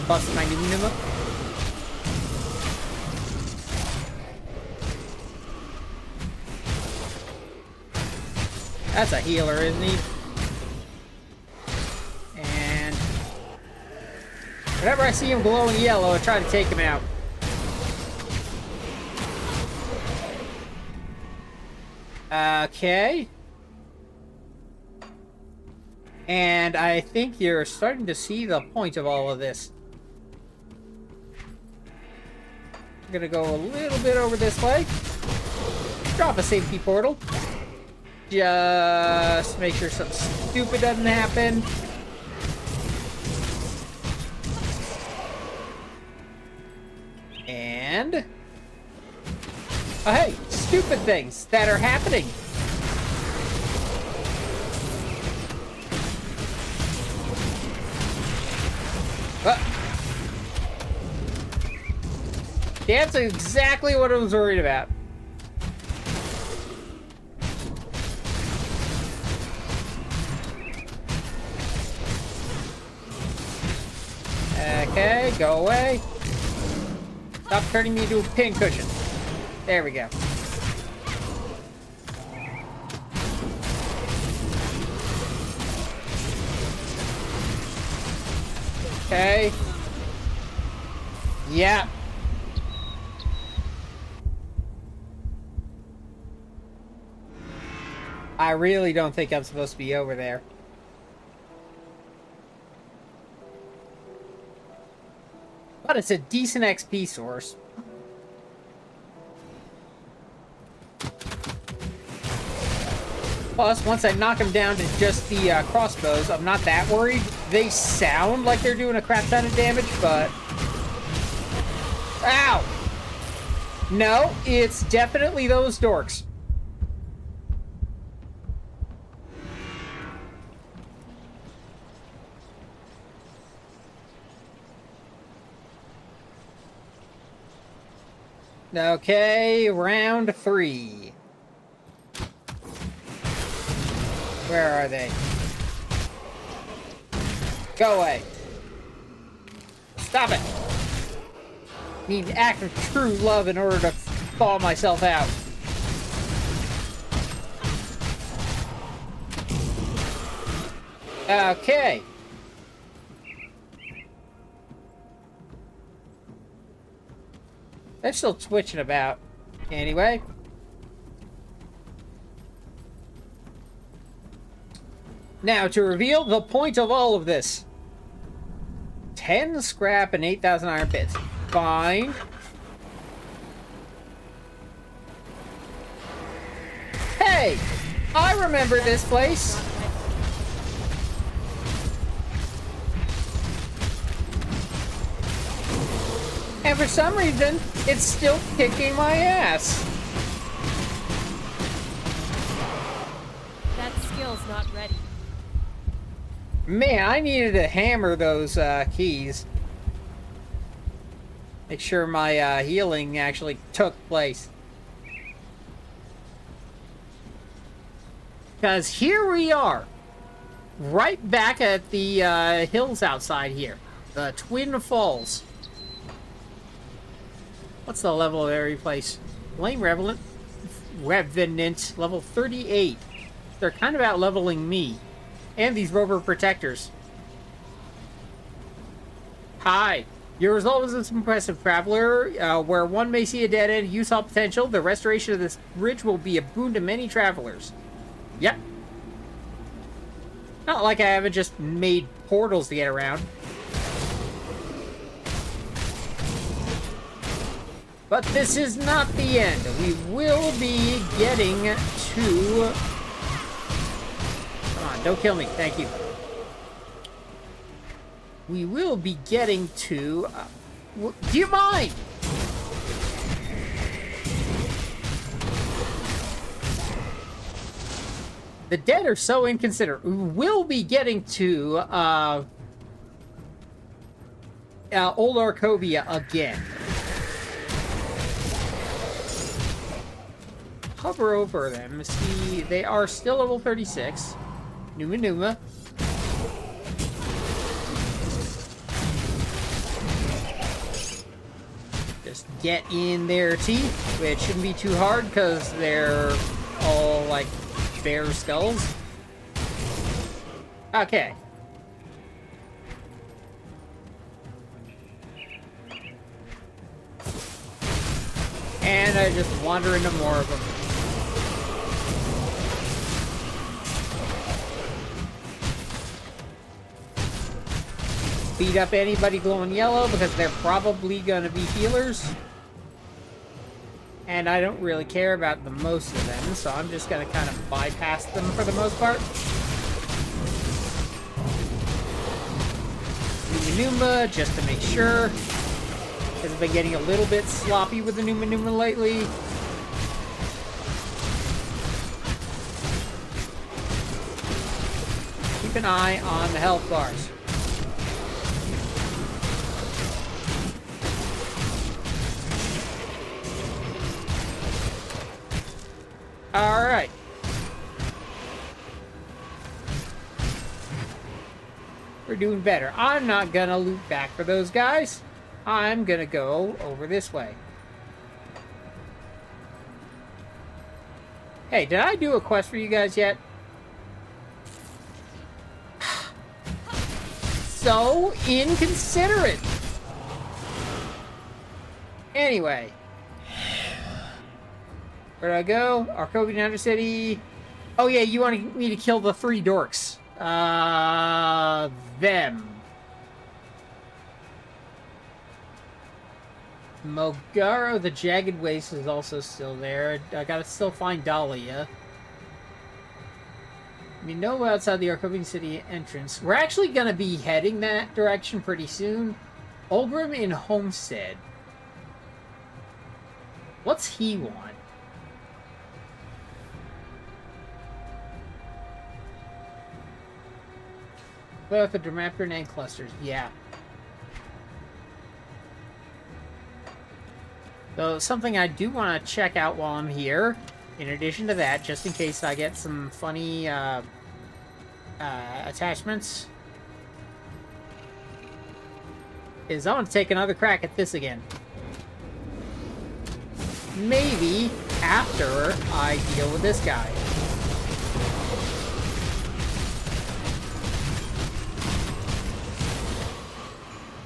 [SPEAKER 1] bust my pneuma. That's a healer, isn't he? And whenever I see him glowing yellow, I try to take him out. Okay. And I think you're starting to see the point of all of this. I'm gonna go a little bit over this way. Drop a safety portal. Just make sure something stupid doesn't happen. And... oh, hey! stupid things that are happening. That's exactly what I was worried about. Okay, go away. Stop turning me into a pincushion. There we go. Okay. Yeah. I really don't think I'm supposed to be over there. But it's a decent XP source. Plus, once I knock them down to just the crossbows, I'm not that worried. They sound like they're doing a crap ton of damage, but... Ow! No, it's definitely those dorks. Okay, round 3. Where are they? Go away. Stop it. Need an act of true love in order to thaw myself out. Okay. They're still twitching about. Anyway. Now, to reveal the point of all of this. 10 scrap and 8,000 iron bits. Fine. Hey! I remember this place. And for some reason, it's still kicking my ass.
[SPEAKER 2] That skill's not ready.
[SPEAKER 1] Man, I needed to hammer those keys. Make sure my healing actually took place. Because here we are. Right back at the hills outside here. The Twin Falls. What's the level of every place? Flame Revenant, level 38. They're kind of out leveling me. And these rover protectors. Hi. Your result is this impressive, traveler. Where one may see a dead end, you saw potential. The restoration of this bridge will be a boon to many travelers. Yep. Not like I haven't just made portals to get around. But this is not the end. We will be getting to... Come on, don't kill me. Thank you. We will be getting to... do you mind? The dead are so inconsiderate. We will be getting to Old Arcovia again. Hover over them. See, they are still level 36. Numa Numa. Just get in their teeth, which shouldn't be too hard because they're all like bear skulls. Okay. And I just wander into more of them. Beat up anybody glowing yellow because they're probably gonna be healers. And I don't really care about the most of them, so I'm just gonna kind of bypass them for the most part. Numa, just to make sure. Because I've been getting a little bit sloppy with the Numa lately. keep an eye on the health bars. Alright. We're doing better. I'm not gonna loop back for those guys. I'm gonna go over this way. Hey, did I do a quest for you guys yet? So inconsiderate. Anyway. Where'd I go? Arcovian Undercity. Oh yeah, you want me to kill the 3 dorks. Them. Mogaro, the Jagged Waste, is also still there. I gotta still find Dahlia. We know outside the Arcovian City entrance. We're actually gonna be heading that direction pretty soon. Ulgrim in Homestead. What's he want? Play with the Dramapter and clusters. Yeah. So, something I do want to check out while I'm here, in addition to that, just in case I get some funny attachments, is I want to take another crack at this again. Maybe after I deal with this guy.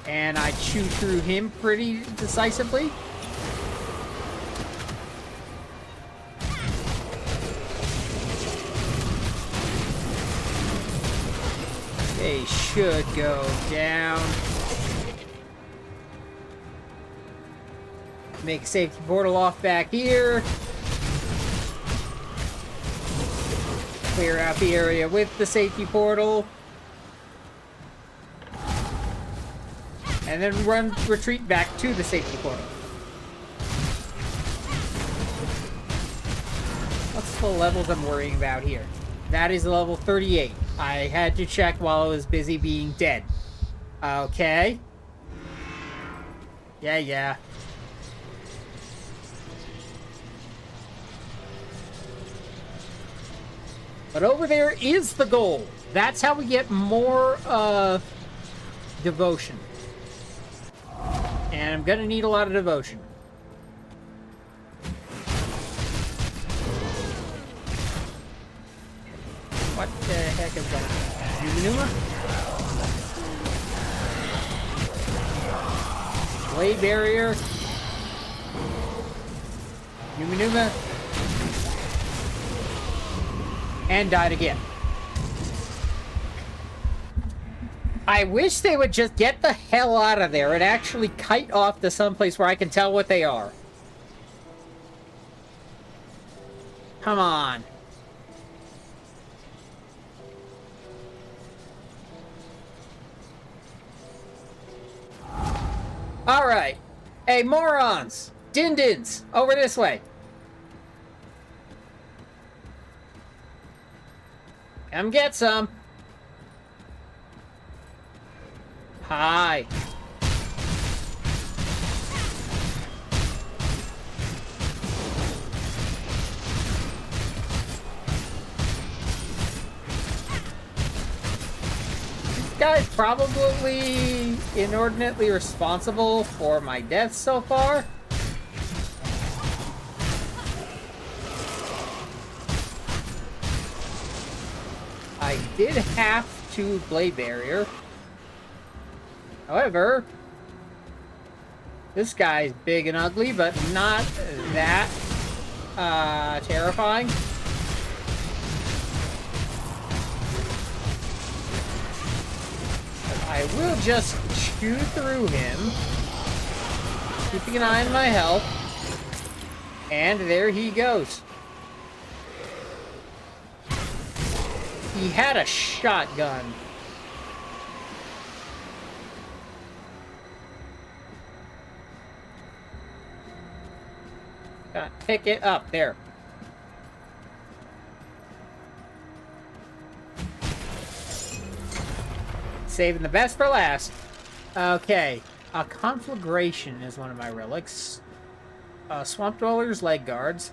[SPEAKER 1] And I chew through him pretty decisively. They should go down. Make safety portal off back here. Clear out the area with the safety portal. And then retreat back to the safety portal. What's the levels I'm worrying about here? That is level 38. I had to check while I was busy being dead. Okay. Yeah. But over there is the goal. That's how we get more devotion. And I'm gonna need a lot of devotion. What the heck is that? Numanuma? Blade barrier. Numanuma. And died again. I wish they would just get the hell out of there and actually kite off to someplace where I can tell what they are. Come on. Alright. Hey, morons! Dindins! Over this way. Come get some. Hi. This guy's probably inordinately responsible for my death so far. I did have to blade barrier. However, this guy's big and ugly, but not that terrifying. But I will just chew through him, keeping an eye on my health, and there he goes. He had a shotgun. Pick it up. There. Saving the best for last. Okay. A conflagration is one of my relics. Swamp Dweller's Leg Guards.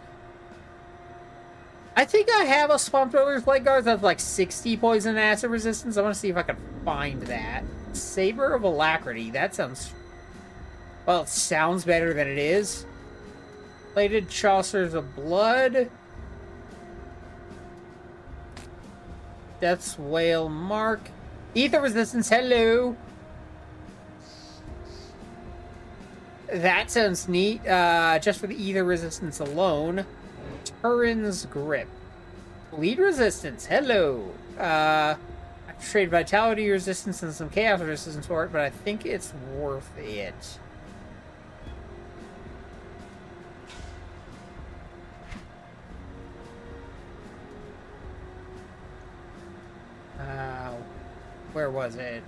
[SPEAKER 1] I think I have a Swamp Dweller's Leg Guards that's like 60 poison and acid resistance. I want to see if I can find that. Saber of Alacrity. That sounds... Well, it sounds better than it is. Plated Chaucers of Blood. Death's Whale Mark. Ether Resistance. Hello. That sounds neat. Just for the ether resistance alone. Turin's Grip. Bleed resistance. Hello. I trade vitality resistance and some chaos resistance for it, but I think it's worth it. Where was it?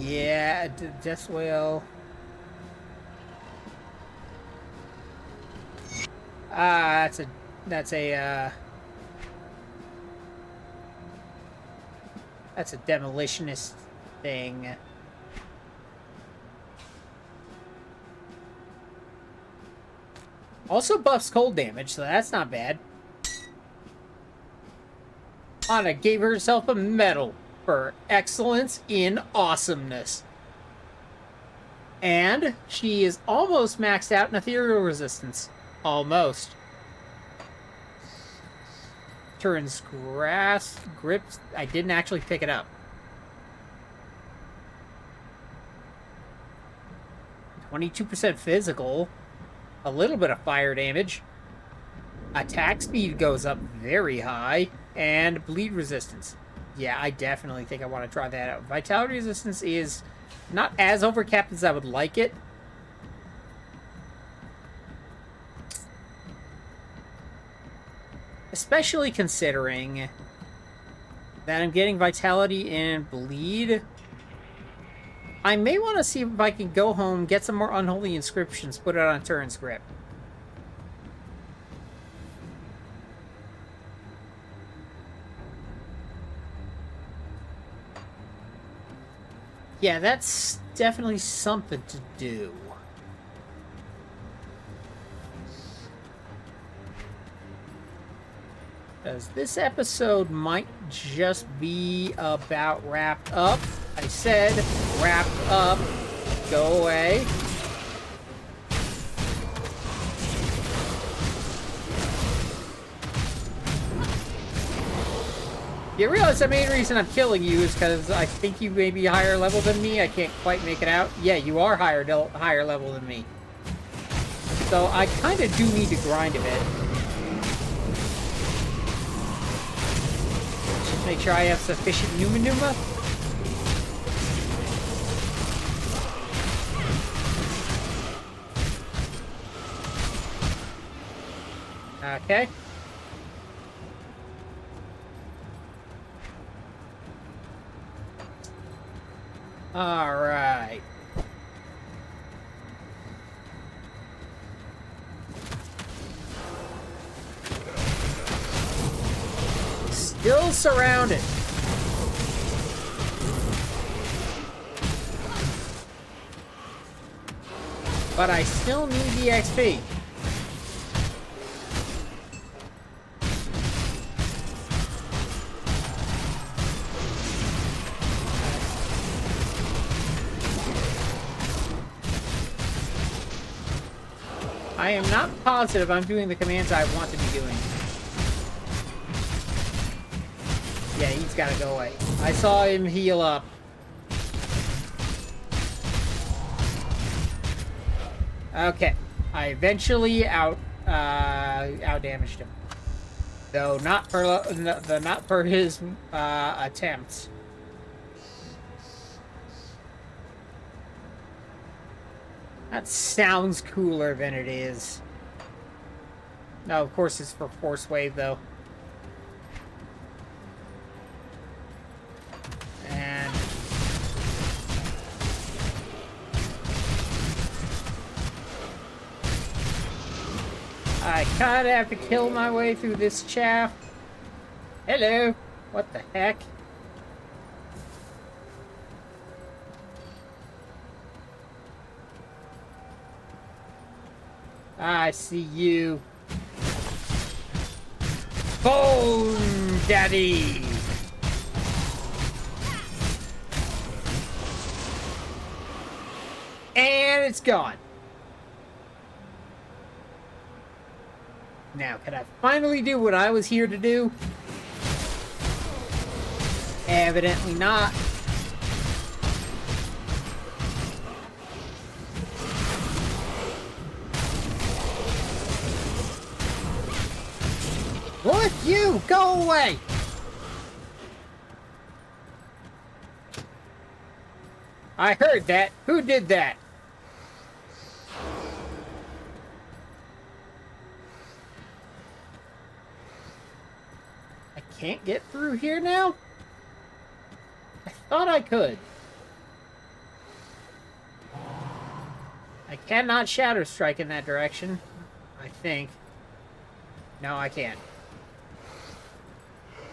[SPEAKER 1] Yeah, Death Whale. That's a demolitionist thing. Also buffs cold damage, so that's not bad. Lana gave herself a medal for excellence in awesomeness. And she is almost maxed out in ethereal resistance. Almost. Turin's Grip. I didn't actually pick it up. 22% physical. A little bit of fire damage. Attack speed goes up very high. And bleed resistance. Yeah, I definitely think I want to try that out. Vitality resistance is not as overcapped as I would like it. Especially considering that I'm getting vitality and bleed. I may want to see if I can go home, get some more unholy inscriptions, put it on Turin's Grip. Yeah, that's definitely something to do. Because this episode might just be about wrapped up. I said wrapped up. Go away. You realize the main reason I'm killing you is because I think you may be higher level than me. I can't quite make it out. Yeah, you are higher level than me. So I kind of do need to grind a bit. Just make sure I have sufficient Numa. Okay. All right. Still surrounded. But I still need the XP. I am not positive I'm doing the commands I want to be doing. Yeah, he's got to go away. I saw him heal up. Okay. I eventually out damaged him. Though not for his attempts. That sounds cooler than it is. No, of course it's for Force Wave, though. And... I kind of have to kill my way through this chaff. Hello. What the heck? I see you. Bone Daddy! And it's gone. Now, can I finally do what I was here to do? Evidently not. What? You! Go away! I heard that. Who did that? I can't get through here now? I thought I could. I cannot Shadow Strike in that direction. I think. No, I can't.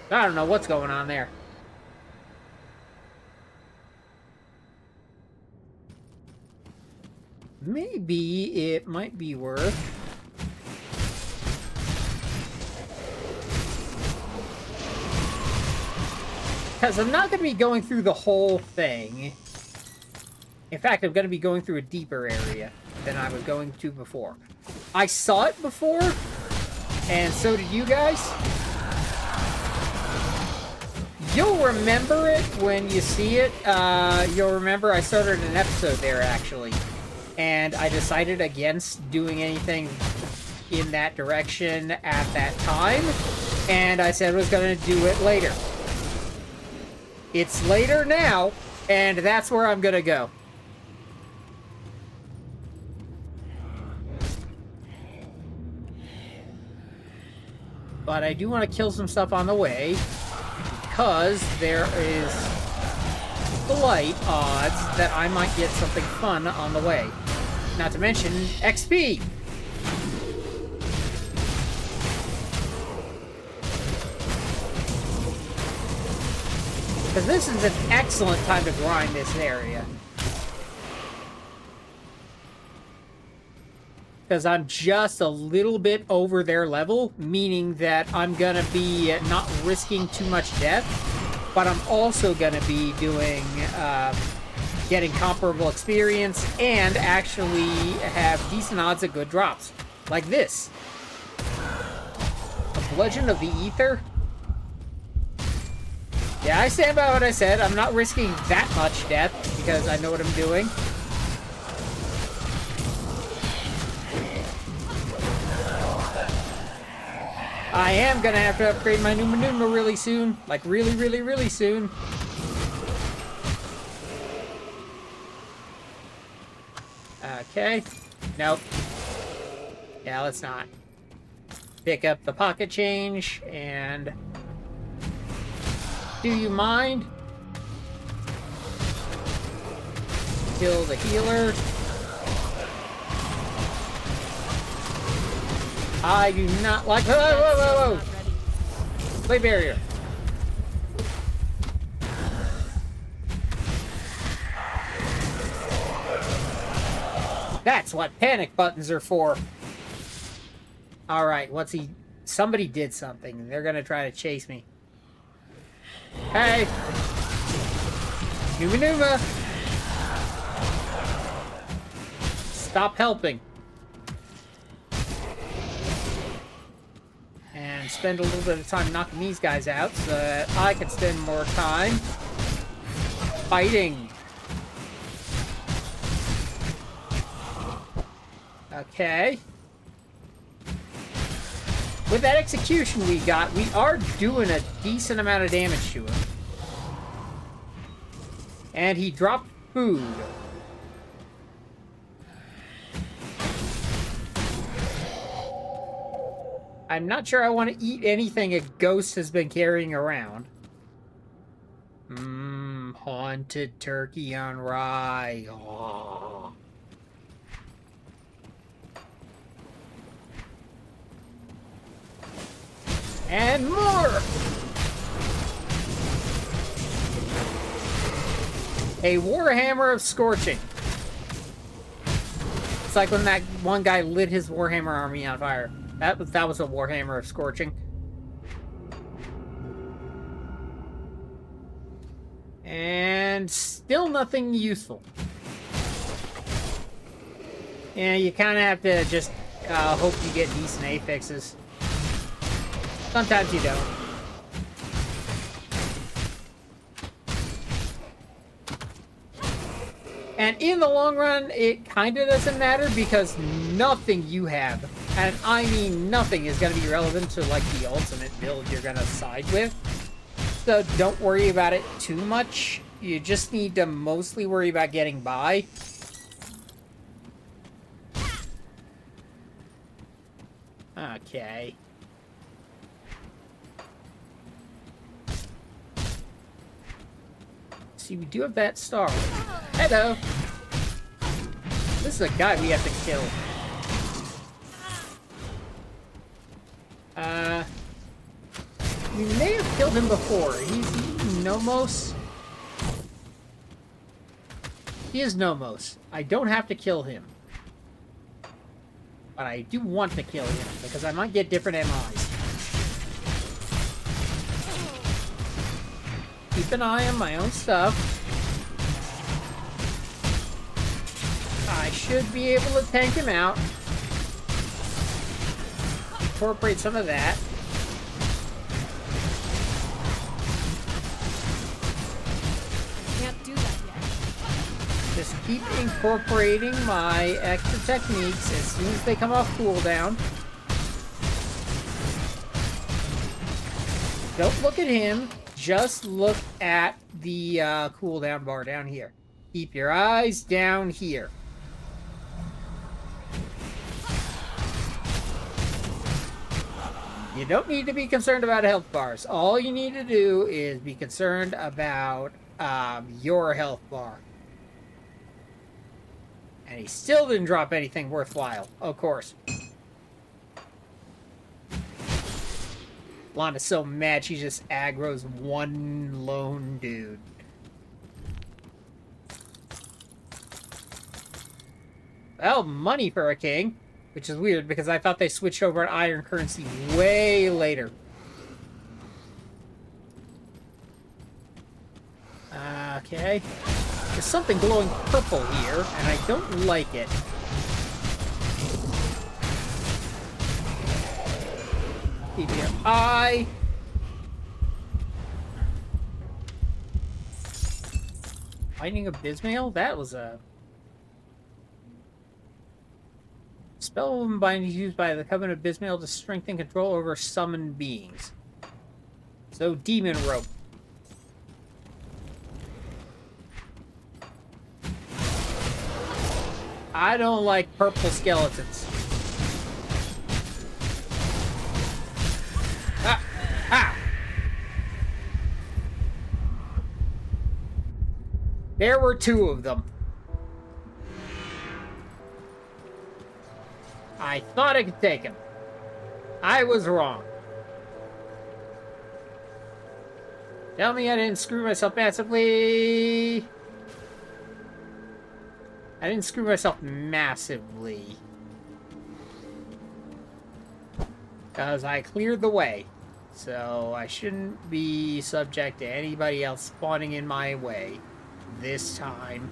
[SPEAKER 1] I don't know what's going on there. Maybe it might be worth... Because I'm not going to be going through the whole thing. In fact, I'm going to be going through a deeper area than I was going to before. I saw it before, and so did you guys. You'll remember it when you see it. You'll remember I started an episode there, actually. And I decided against doing anything in that direction at that time. And I said I was going to do it later. It's later now, and that's where I'm going to go. But I do want to kill some stuff on the way, because there is slight odds that I might get something fun on the way. Not to mention XP! Because this is an excellent time to grind this area. Because I'm just a little bit over their level, meaning that I'm gonna be not risking too much death, but I'm also gonna be doing, getting comparable experience and actually have decent odds of good drops. Like this. A Bludgeon of the Ether. Yeah, I stand by what I said. I'm not risking that much death because I know what I'm doing. I am gonna have to upgrade my Numa really soon. Like, really, really, really soon. Okay. Nope. Yeah, let's not. Pick up the pocket change, and... Do you mind? Kill the healer. I do not like... Whoa, whoa, whoa, whoa! Play barrier. That's what panic buttons are for. Alright, what's he... Somebody did something. They're gonna try to chase me. Hey! Numa! Stop helping. And spend a little bit of time knocking these guys out so that I can spend more time fighting. Okay. With that execution we got, we are doing a decent amount of damage to him. And he dropped food. I'm not sure I want to eat anything a ghost has been carrying around. Haunted turkey on rye. Aww. And more! A Warhammer of Scorching. It's like when that one guy lit his Warhammer army on fire. That was a Warhammer of Scorching. And still nothing useful. Yeah, you kind of have to just hope you get decent affixes. Sometimes you don't. And in the long run, it kind of doesn't matter because nothing you have, and I mean nothing, is going to be relevant to like the ultimate build you're going to side with. So don't worry about it too much. You just need to mostly worry about getting by. Okay. See, we do have that star. Hello! This is a guy we have to kill. We may have killed him before. He's Nomos. He is Nomos. I don't have to kill him. But I do want to kill him, because I might get different MIs. Keep an eye on my own stuff. I should be able to tank him out. Incorporate some of that.
[SPEAKER 2] Can't do that yet.
[SPEAKER 1] Just keep incorporating my extra techniques as soon as they come off cooldown. Don't look at him. Just look at the cooldown bar down here. Keep your eyes down here. You don't need to be concerned about health bars. All you need to do is be concerned about your health bar. And he still didn't drop anything worthwhile, of course. Lana's so mad she just aggroes one lone dude. Well, money for a king. Which is weird, because I thought they switched over to iron currency way later. Okay. There's something glowing purple here, and I don't like it. Keep your eye. Lightning of Bismail? That was a... Spell of binding used by the Covenant of Bismail to strengthen control over summoned beings. So, Demon Rope. I don't like purple skeletons. Ah! Ah! There were two of them. I thought I could take him. I was wrong. Tell me I didn't screw myself massively. I didn't screw myself massively. Because I cleared the way. So I shouldn't be subject to anybody else spawning in my way this time.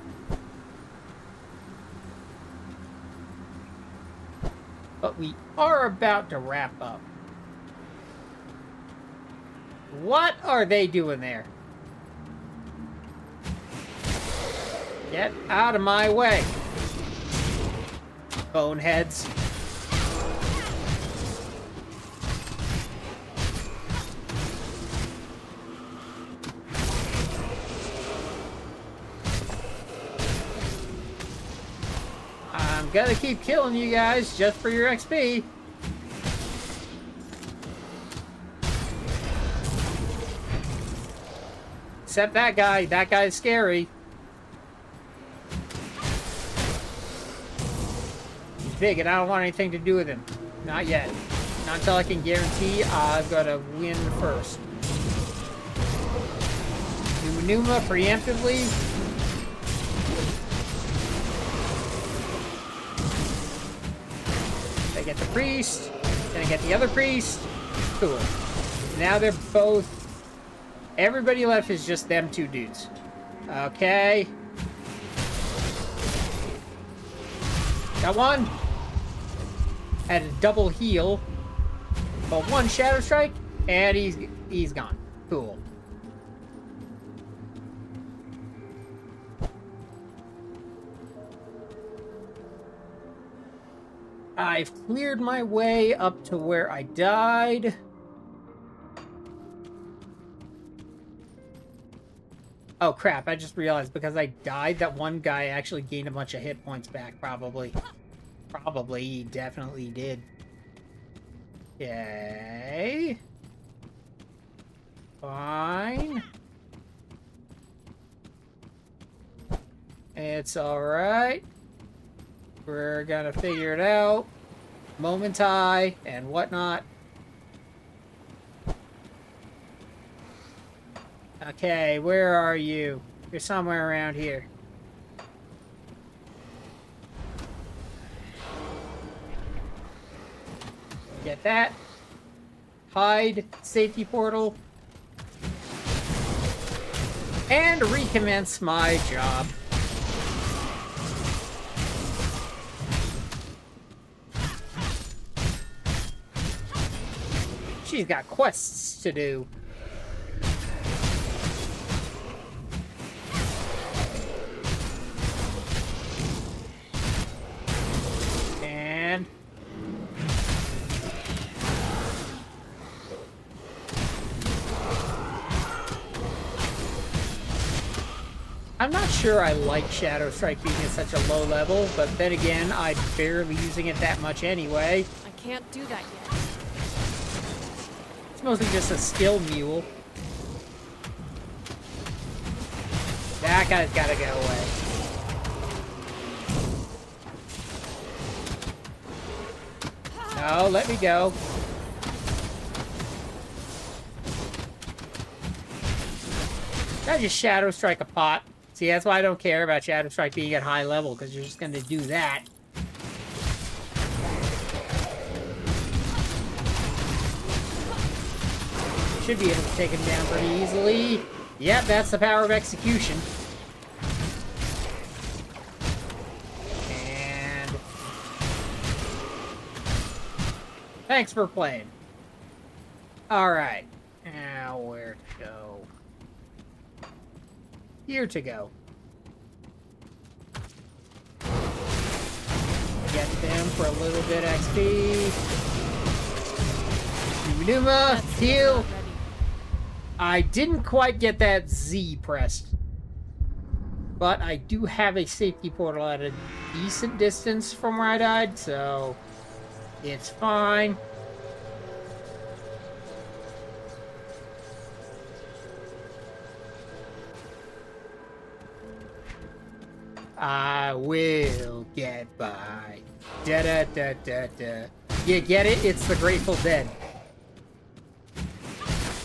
[SPEAKER 1] But we are about to wrap up. What are they doing there? Get out of my way, boneheads. I'm gonna keep killing you guys just for your XP. Except that guy. That guy's scary. He's big and I don't want anything to do with him. Not yet. Not until I can guarantee I've got to win first. Numa preemptively. They get the priest. Then I get the other priest. Cool. Now they're both... Everybody left is just them two dudes. Okay. Got one. Had a double heal. But one Shadow Strike, and he's gone. Cool. I've cleared my way up to where I died. Oh crap, I just realized because I died, that one guy actually gained a bunch of hit points back, probably. Probably, he definitely did. Okay. Fine. It's alright. We're gonna figure it out. Momentai and whatnot. Okay, where are you? You're somewhere around here. Get that. Hide. Safety portal. And recommence my job. She's got quests to do. And... I'm not sure I like Shadow Strike being at such a low level, but then again, I'm barely using it that much anyway.
[SPEAKER 2] I can't do that yet.
[SPEAKER 1] It's mostly just a skill mule. That guy's gotta go away. No, let me go. I just Shadow Strike a pot. See, that's why I don't care about Shadow Strike being at high level, because you're just gonna do that. Should be able to take him down pretty easily. Yep, that's the power of execution. And... thanks for playing. Alright. Now, where to go? Here to go. Get them for a little bit XP. Numa, heal. I didn't quite get that Z pressed. But I do have a safety portal at a decent distance from where I died, so it's fine. I will get by. Da da da da da. You get it? It's the Grateful Dead.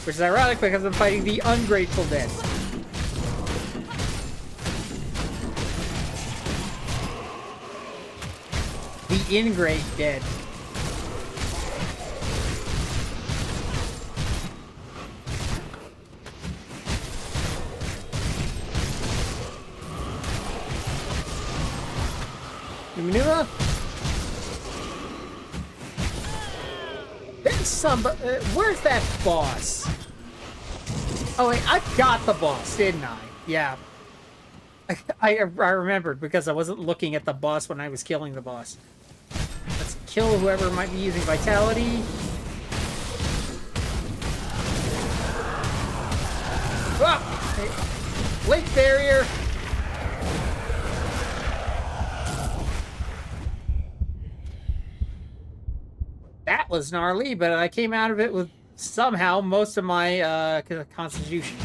[SPEAKER 1] Which is ironic because I'm fighting the Ungrateful Dead. The Ingrate Dead. Maneuver? There's somebody. Where's that boss? Oh wait, I got the boss, didn't I? Yeah. I remembered because I wasn't looking at the boss when I was killing the boss. Let's kill whoever might be using vitality. Ah! Link barrier. That was gnarly, but I came out of it with somehow most of my constitution.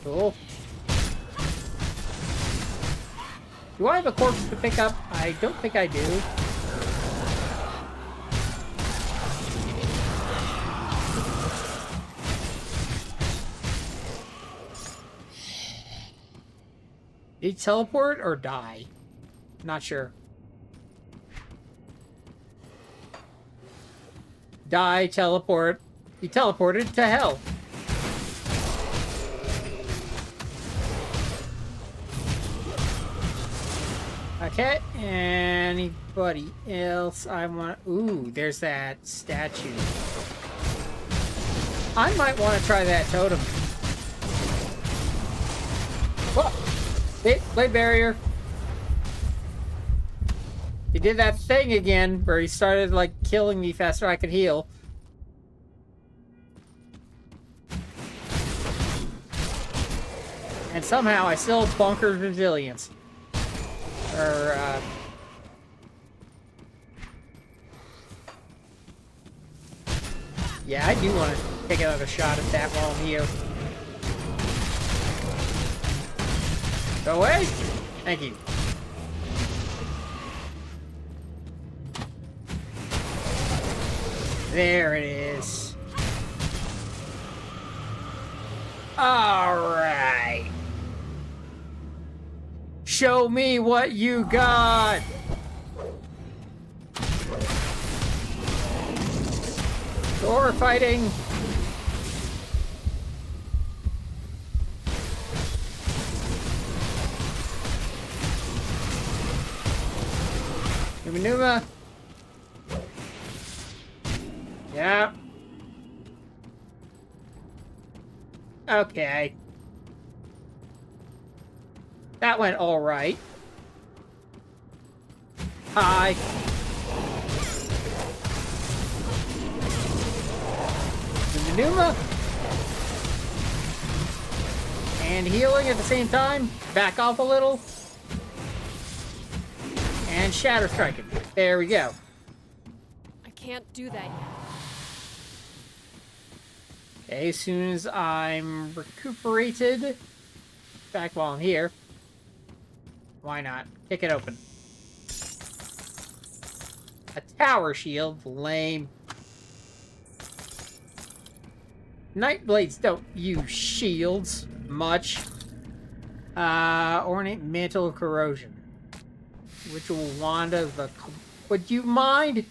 [SPEAKER 1] Cool. Do I have a corpse to pick up? I don't think I do. Did he teleport or die? Not sure. Die, teleport. He teleported to hell. Okay, anybody else I want? Ooh, there's that statue. I might want to try that totem. Whoa! Hey, blade barrier. He did that thing again where he started like killing me faster I could heal. And somehow I still bunkered resilience. Yeah, I do want to take another shot at that while I'm here. Go away! Thank you. There it is. Alright. Show me what you got! Door fighting! Numa. Yeah. Okay. That went all right. Hi. Numa. And healing at the same time. Back off a little. And shatter striking. There we go.
[SPEAKER 2] I can't do that yet.
[SPEAKER 1] Okay, as soon as I'm recuperated, back while I'm here, why not? Kick it open. A tower shield, lame. Nightblades don't use shields much. Ornate mantle of corrosion. Ritual wand of the... Would you mind?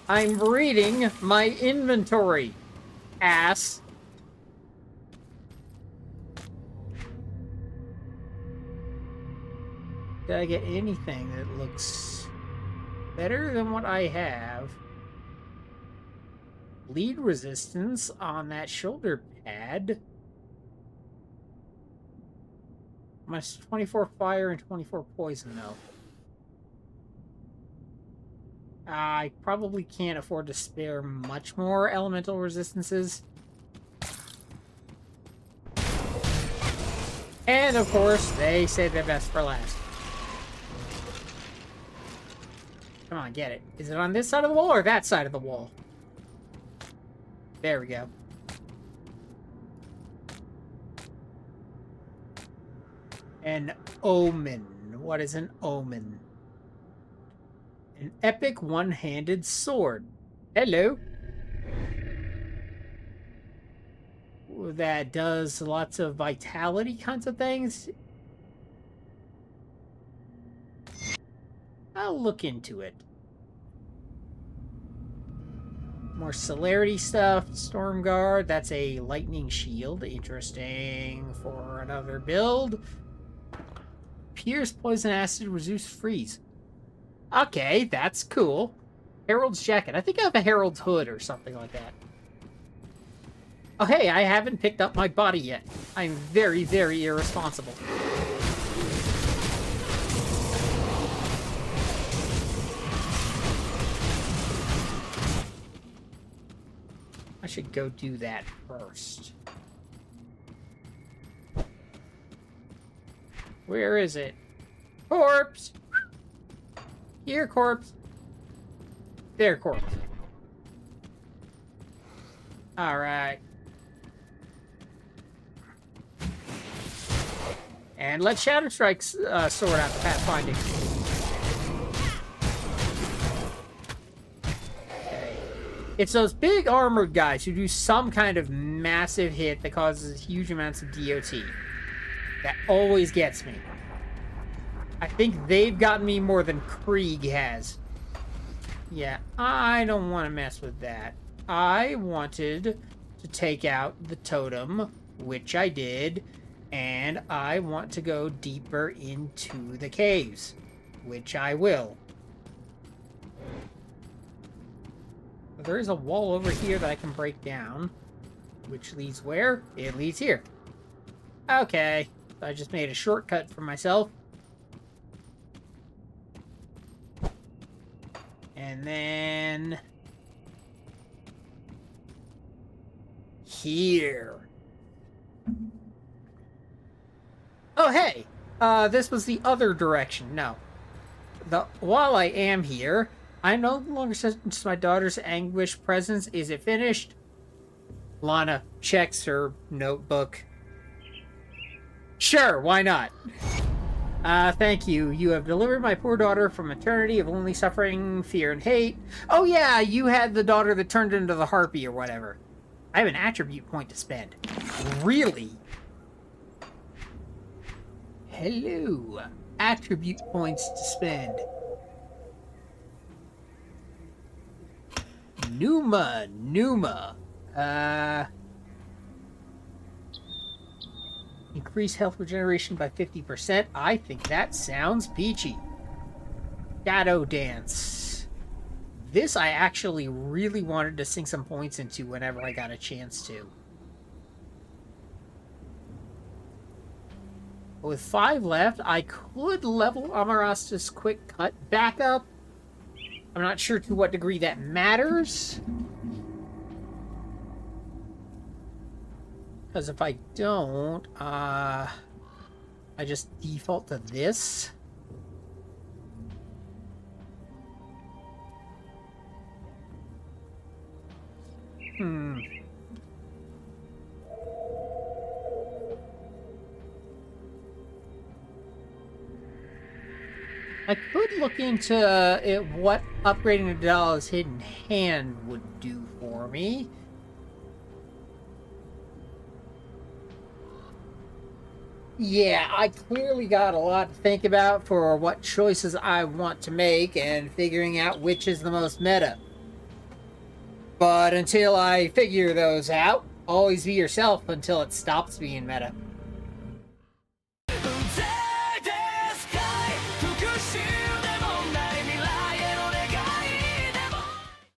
[SPEAKER 1] I'm reading my inventory, ass. Did I get anything that looks better than what I have? Bleed resistance on that shoulder pad. Minus 24 fire and 24 poison, though. I probably can't afford to spare much more elemental resistances. And, of course, they say they're best for last. Come on, get it. Is it on this side of the wall or that side of the wall? There we go. An omen. What is an omen? An epic one-handed sword. Hello. That does lots of vitality kinds of things. I'll look into it. More celerity stuff. Storm Guard. That's a lightning shield. Interesting for another build. Pierce, poison, acid, reduce, freeze. Okay, that's cool. Herald's jacket. I think I have a Herald's hood or something like that. Oh, hey, I haven't picked up my body yet. I'm very, very irresponsible. I should go do that first. Where is it? Corpse! Here, corpse. There, corpse. Alright. And let Shadow Strike sort out the pathfinding. Okay. It's those big armored guys who do some kind of massive hit that causes huge amounts of DOT. That always gets me. I think they've gotten me more than Krieg has. Yeah, I don't want to mess with that. I wanted to take out the totem, which I did, and I want to go deeper into the caves, which I will. There is a wall over here that I can break down, which leads where? It leads here. Okay, I just made a shortcut for myself. And then here. Oh, hey! This was the other direction. No. While I am here, I no longer sense my daughter's anguished presence. Is it finished? Lana checks her notebook. Sure, why not? Thank you. You have delivered my poor daughter from eternity of only suffering, fear, and hate. Oh yeah, you had the daughter that turned into the harpy or whatever. I have an attribute point to spend. Really? Hello. Attribute points to spend. Numa. Increase health regeneration by 50%. I think that sounds peachy. Shadow Dance. This I actually really wanted to sink some points into whenever I got a chance to. With 5 left, I could level Amarasta's quick cut back up. I'm not sure to what degree that matters. Because if I don't, I just default to this. I could look into what upgrading the Dal's hidden hand would do for me. Yeah, I clearly got a lot to think about for what choices I want to make and figuring out which is the most meta. But until I figure those out, always be yourself until it stops being meta.